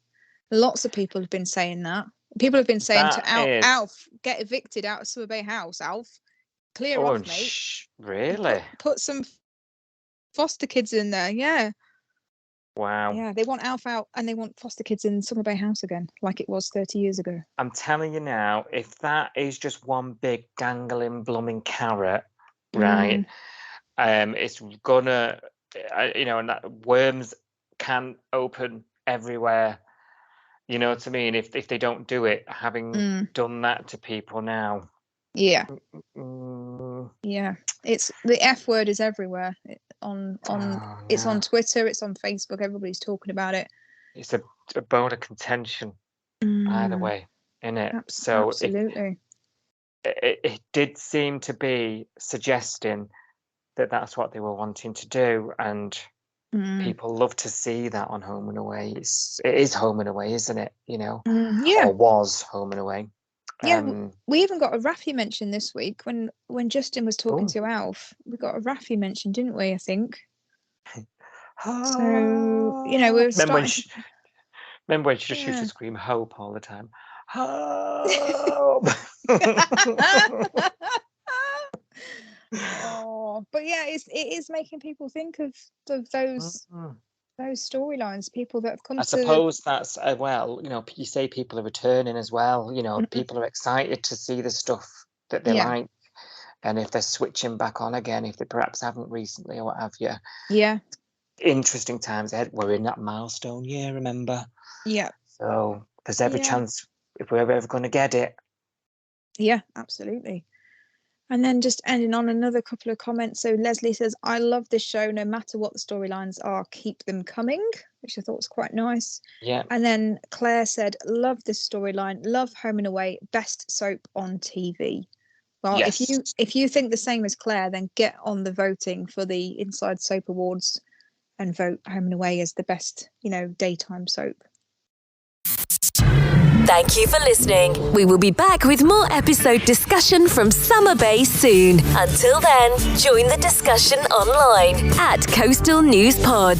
Lots of people have been saying that. People have been saying to Alf, "Get evicted out of Summer Bay House, Alf. Clear off, mate." Really? Put some foster kids in there, yeah. Wow. Yeah, they want Alf out and they want foster kids in Summer Bay House again, like it was 30 years ago. I'm telling you now, if that is just one big dangling blooming carrot, right? It's gonna, and that worms can open everywhere. You know what I mean? If they don't do it, having done that to people now. Yeah. Mm, Yeah. It's the F word is everywhere. It's on Twitter, it's on Facebook, everybody's talking about it. It's a bone of contention either way, innit? So absolutely. It did seem to be suggesting that that's what they were wanting to do, and people love to see that on Home and Away. It is Home and Away, isn't it? Yeah. Or was Home and Away. Yeah, we even got a Raffi mention this week when Justin was talking to Alf. We got a Raffi mention, didn't we? I think. So we're starting. Remember when she just used to scream "Hope" all the time? Hope. Oh, but yeah, it is making people think of those storylines. People that have come. I suppose that's you say people are returning as well. People are excited to see the stuff that they like, and if they're switching back on again, if they perhaps haven't recently or what have you. Yeah. Interesting times ahead. We're in that milestone year, remember? Yeah. So there's every chance if we're ever going to get it. Yeah, absolutely. And then just ending on another couple of comments. So Leslie says, I love this show. No matter what the storylines are, keep them coming, which I thought was quite nice. Yeah. And then Claire said, love this storyline. Love Home and Away. Best soap on TV. Well, yes. if you think the same as Claire, then get on the voting for the Inside Soap Awards and vote Home and Away as the best, daytime soap. Thank you for listening. We will be back with more episode discussion from Summer Bay soon. Until then, join the discussion online at Coastal News Pod.